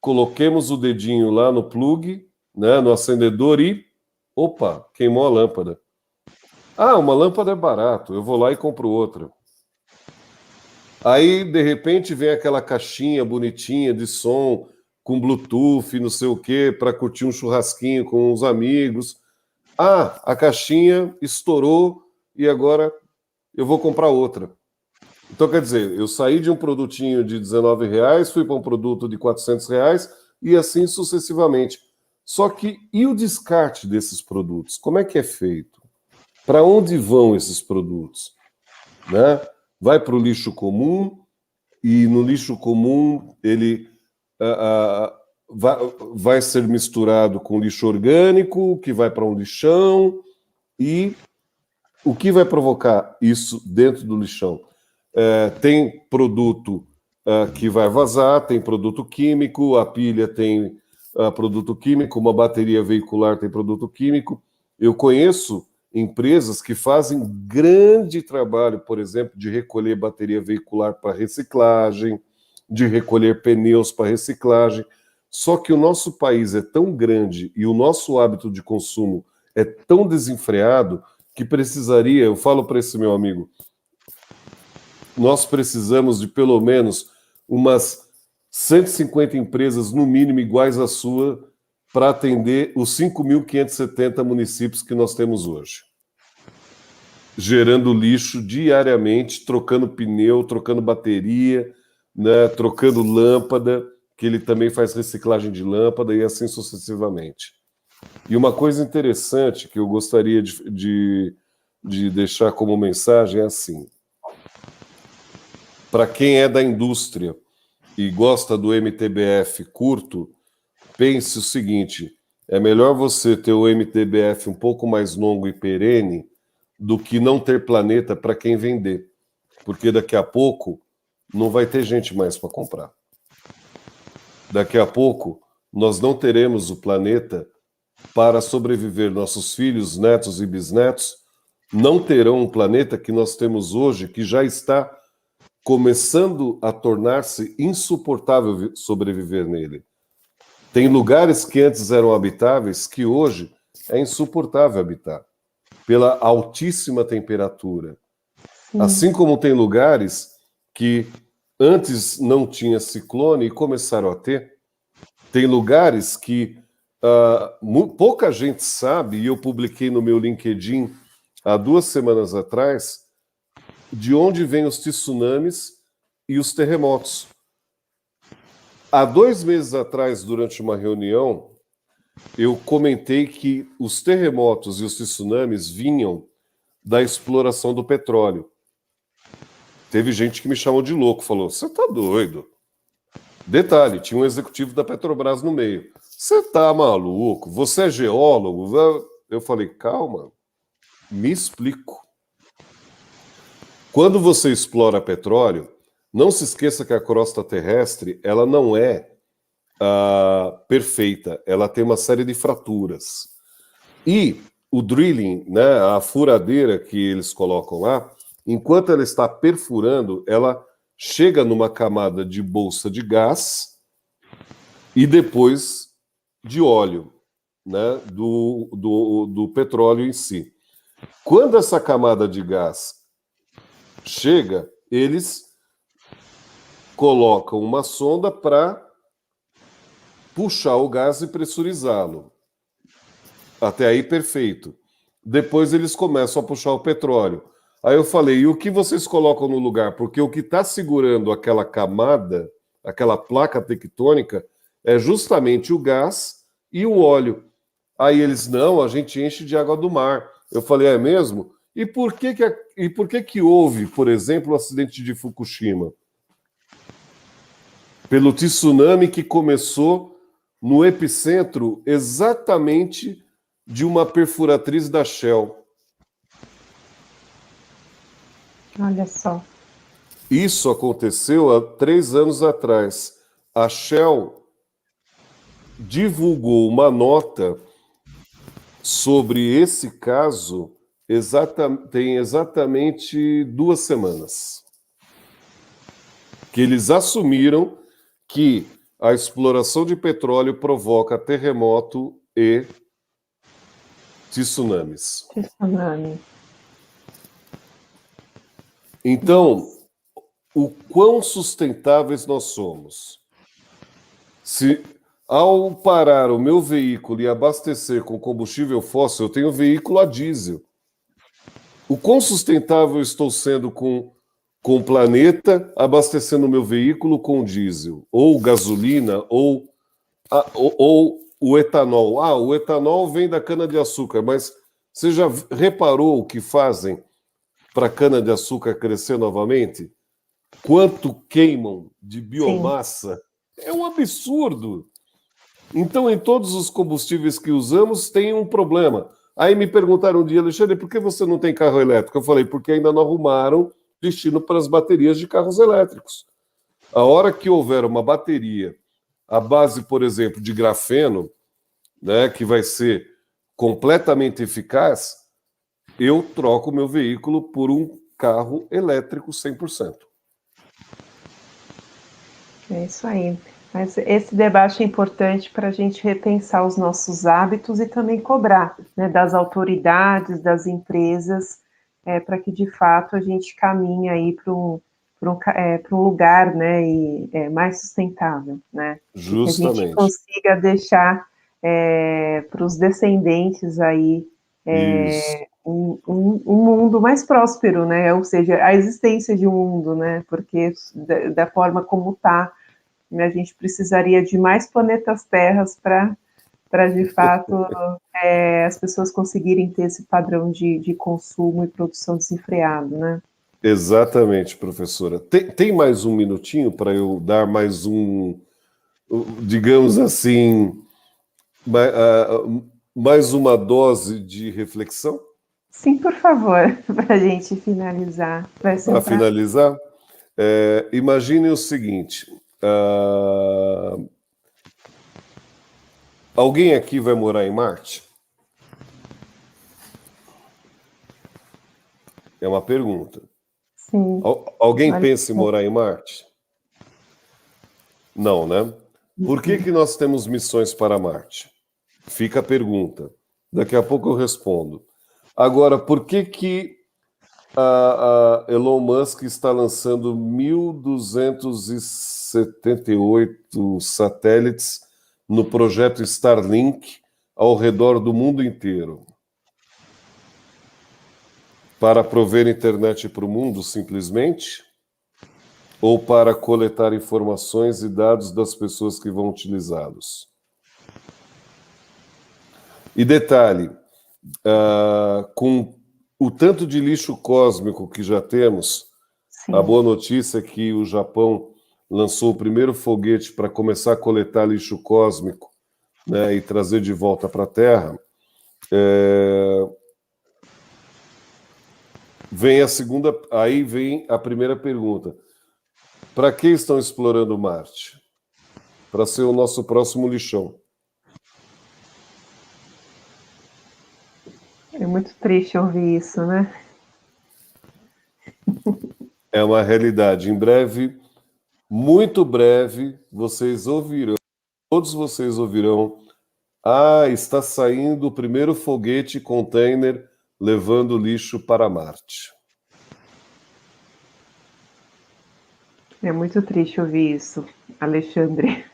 coloquemos o dedinho lá no plug, né, no acendedor e, opa, queimou a lâmpada. Uma lâmpada é barato, eu vou lá e compro outra. Aí, de repente, vem aquela caixinha bonitinha de som, com Bluetooth, não sei o quê, para curtir um churrasquinho com os amigos. A caixinha estourou e agora eu vou comprar outra. Então, quer dizer, eu saí de um produtinho de R$19, fui para um produto de R$400 e assim sucessivamente. Só que, e o descarte desses produtos? Como é que é feito? Para onde vão esses produtos? Né? Vai para o lixo comum e no lixo comum ele vai ser misturado com lixo orgânico, que vai para um lixão, e o que vai provocar isso dentro do lixão? Tem produto que vai vazar, tem produto químico, a pilha tem produto químico, uma bateria veicular tem produto químico. Eu conheço empresas que fazem grande trabalho, por exemplo, de recolher bateria veicular para reciclagem, de recolher pneus para reciclagem. Só que o nosso país é tão grande e o nosso hábito de consumo é tão desenfreado que precisaria, eu falo para esse meu amigo, nós precisamos de pelo menos umas 150 empresas, no mínimo, iguais à sua, para atender os 5.570 municípios que nós temos hoje. Gerando lixo diariamente, trocando pneu, trocando bateria, né, trocando lâmpada, que ele também faz reciclagem de lâmpada e assim sucessivamente. E uma coisa interessante que eu gostaria de deixar como mensagem é assim: para quem é da indústria e gosta do MTBF curto, pense o seguinte: é melhor você ter o MTBF um pouco mais longo e perene do que não ter planeta para quem vender, porque daqui a pouco não vai ter gente mais para comprar. Daqui a pouco nós não teremos o planeta para sobreviver nossos filhos, netos e bisnetos, não terão um planeta que nós temos hoje, que já está começando a tornar-se insuportável sobreviver nele. Tem lugares que antes eram habitáveis que hoje é insuportável habitar, pela altíssima temperatura. Assim como tem lugares que antes não tinha ciclone e começaram a ter. Tem lugares que pouca gente sabe, e eu publiquei no meu LinkedIn há 2 semanas atrás, de onde vêm os tsunamis e os terremotos. Há 2 meses atrás, durante uma reunião, eu comentei que os terremotos e os tsunamis vinham da exploração do petróleo. Teve gente que me chamou de louco, falou, você tá doido? Detalhe, tinha um executivo da Petrobras no meio. Você tá maluco? Você é geólogo? Eu falei, calma, me explico. Quando você explora petróleo, não se esqueça que a crosta terrestre ela não é perfeita, ela tem uma série de fraturas. E o drilling, né, a furadeira que eles colocam lá, enquanto ela está perfurando, ela chega numa camada de bolsa de gás e depois de óleo, né, do petróleo em si. Quando essa camada de gás chega, eles colocam uma sonda para puxar o gás e pressurizá-lo. Até aí, perfeito. Depois eles começam a puxar o petróleo. Aí eu falei, e o que vocês colocam no lugar? Porque o que está segurando aquela camada, aquela placa tectônica, é justamente o gás e o óleo. Aí eles, não, a gente enche de água do mar. Eu falei, é mesmo? E por que houve, por exemplo, o acidente de Fukushima? Pelo tsunami que começou no epicentro exatamente de uma perfuratriz da Shell. Olha só. Isso aconteceu há 3 anos atrás. A Shell divulgou uma nota sobre esse caso tem exatamente 2 semanas. Que eles assumiram que a exploração de petróleo provoca terremoto e tsunamis. Tsunami. Então, o quão sustentáveis nós somos? Se ao parar o meu veículo e abastecer com combustível fóssil, eu tenho veículo a diesel. O quão sustentável eu estou sendo com o planeta abastecendo o meu veículo com diesel, ou gasolina, ou o etanol. O etanol vem da cana-de-açúcar, mas você já reparou o que fazem para a cana-de-açúcar crescer novamente? Quanto queimam de biomassa? Sim. É um absurdo. Então, em todos os combustíveis que usamos, tem um problema. Aí me perguntaram um dia, Alexandre, por que você não tem carro elétrico? Eu falei, porque ainda não arrumaram destino para as baterias de carros elétricos. A hora que houver uma bateria, à base, por exemplo, de grafeno, né, que vai ser completamente eficaz, eu troco meu veículo por um carro elétrico 100%. É isso aí. Mas esse debate é importante para a gente repensar os nossos hábitos e também cobrar, né, das autoridades, das empresas, para que de fato a gente caminhe aí para um lugar, né, mais sustentável, né? Justamente. Que a gente consiga deixar para os descendentes aí um mundo mais próspero, né? Ou seja, a existência de um mundo, né? Porque da forma como está, a gente precisaria de mais planetas Terras para de fato as pessoas conseguirem ter esse padrão de consumo e produção desenfreado, né? Exatamente, professora. Tem mais um minutinho para eu dar mais um, digamos assim, mais uma dose de reflexão? Sim, por favor, para a gente finalizar. Para finalizar, imagine o seguinte: Alguém aqui vai morar em Marte? É uma pergunta. Sim. Alguém Vale. pensa em morar em Marte? Não, né? Por que nós temos missões para Marte? Fica a pergunta. Daqui a pouco eu respondo. Agora, por que a Elon Musk está lançando 1.278 satélites no projeto Starlink ao redor do mundo inteiro? Para prover internet para o mundo, simplesmente? Ou para coletar informações e dados das pessoas que vão utilizá-los? E detalhe, com o tanto de lixo cósmico que já temos, Sim. a boa notícia é que o Japão lançou o primeiro foguete para começar a coletar lixo cósmico, né, e trazer de volta para a Terra. Aí vem a primeira pergunta. Para que estão explorando Marte? Para ser o nosso próximo lixão. É muito triste ouvir isso, né? É uma realidade. Em breve, muito breve, todos vocês ouvirão, está saindo o primeiro foguete container levando lixo para Marte. É muito triste ouvir isso, Alexandre.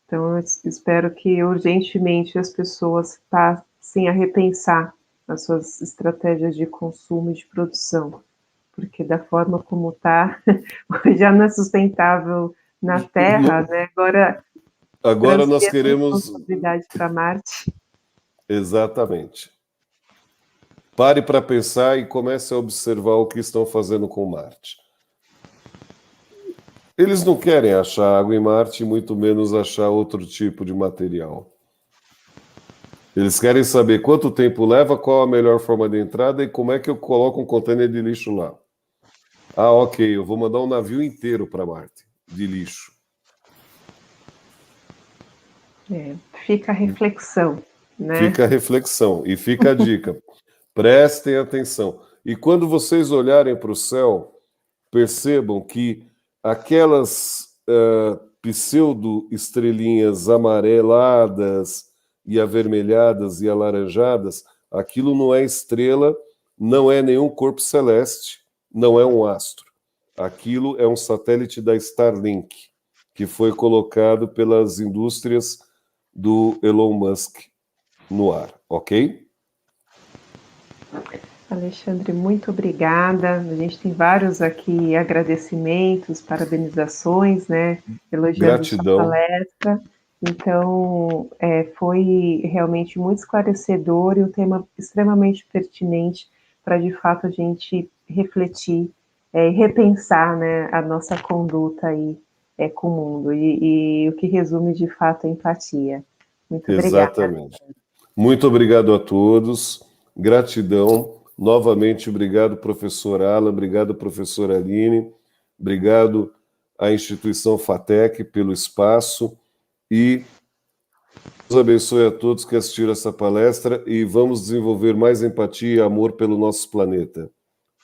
Então, eu espero que urgentemente as pessoas passem a repensar as suas estratégias de consumo e de produção, porque da forma como está, já não é sustentável na Terra, né? Agora nós transferir essa queremos... responsabilidade para Marte. Exatamente. Pare para pensar e comece a observar o que estão fazendo com Marte. Eles não querem achar água em Marte, muito menos achar outro tipo de material. Eles querem saber quanto tempo leva, qual a melhor forma de entrada e como é que eu coloco um container de lixo lá. Ok, eu vou mandar um navio inteiro para Marte, de lixo. Fica a reflexão, né? Fica a reflexão e fica a dica. Prestem atenção. E quando vocês olharem para o céu, percebam que aquelas pseudo-estrelinhas amareladas e avermelhadas e alaranjadas, aquilo não é estrela, não é nenhum corpo celeste, não é um astro. Aquilo é um satélite da Starlink, que foi colocado pelas indústrias do Elon Musk no ar, ok? Alexandre, muito obrigada. A gente tem vários aqui agradecimentos, parabenizações, né? Elogiando sua Gratidão. palestra. Então, foi realmente muito esclarecedor e um tema extremamente pertinente para, de fato, a gente refletir e repensar, né, a nossa conduta aí com o mundo. E o que resume, de fato, a empatia. Muito obrigada. Exatamente. Muito obrigado a todos. Gratidão. Novamente, obrigado, professor Alan. Obrigado, professora Aline. Obrigado à instituição FATEC pelo espaço. E Deus abençoe a todos que assistiram essa palestra e vamos desenvolver mais empatia e amor pelo nosso planeta.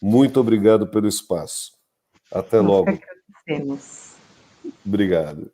Muito obrigado pelo espaço. Até Nós que logo. agradecemos. Obrigado.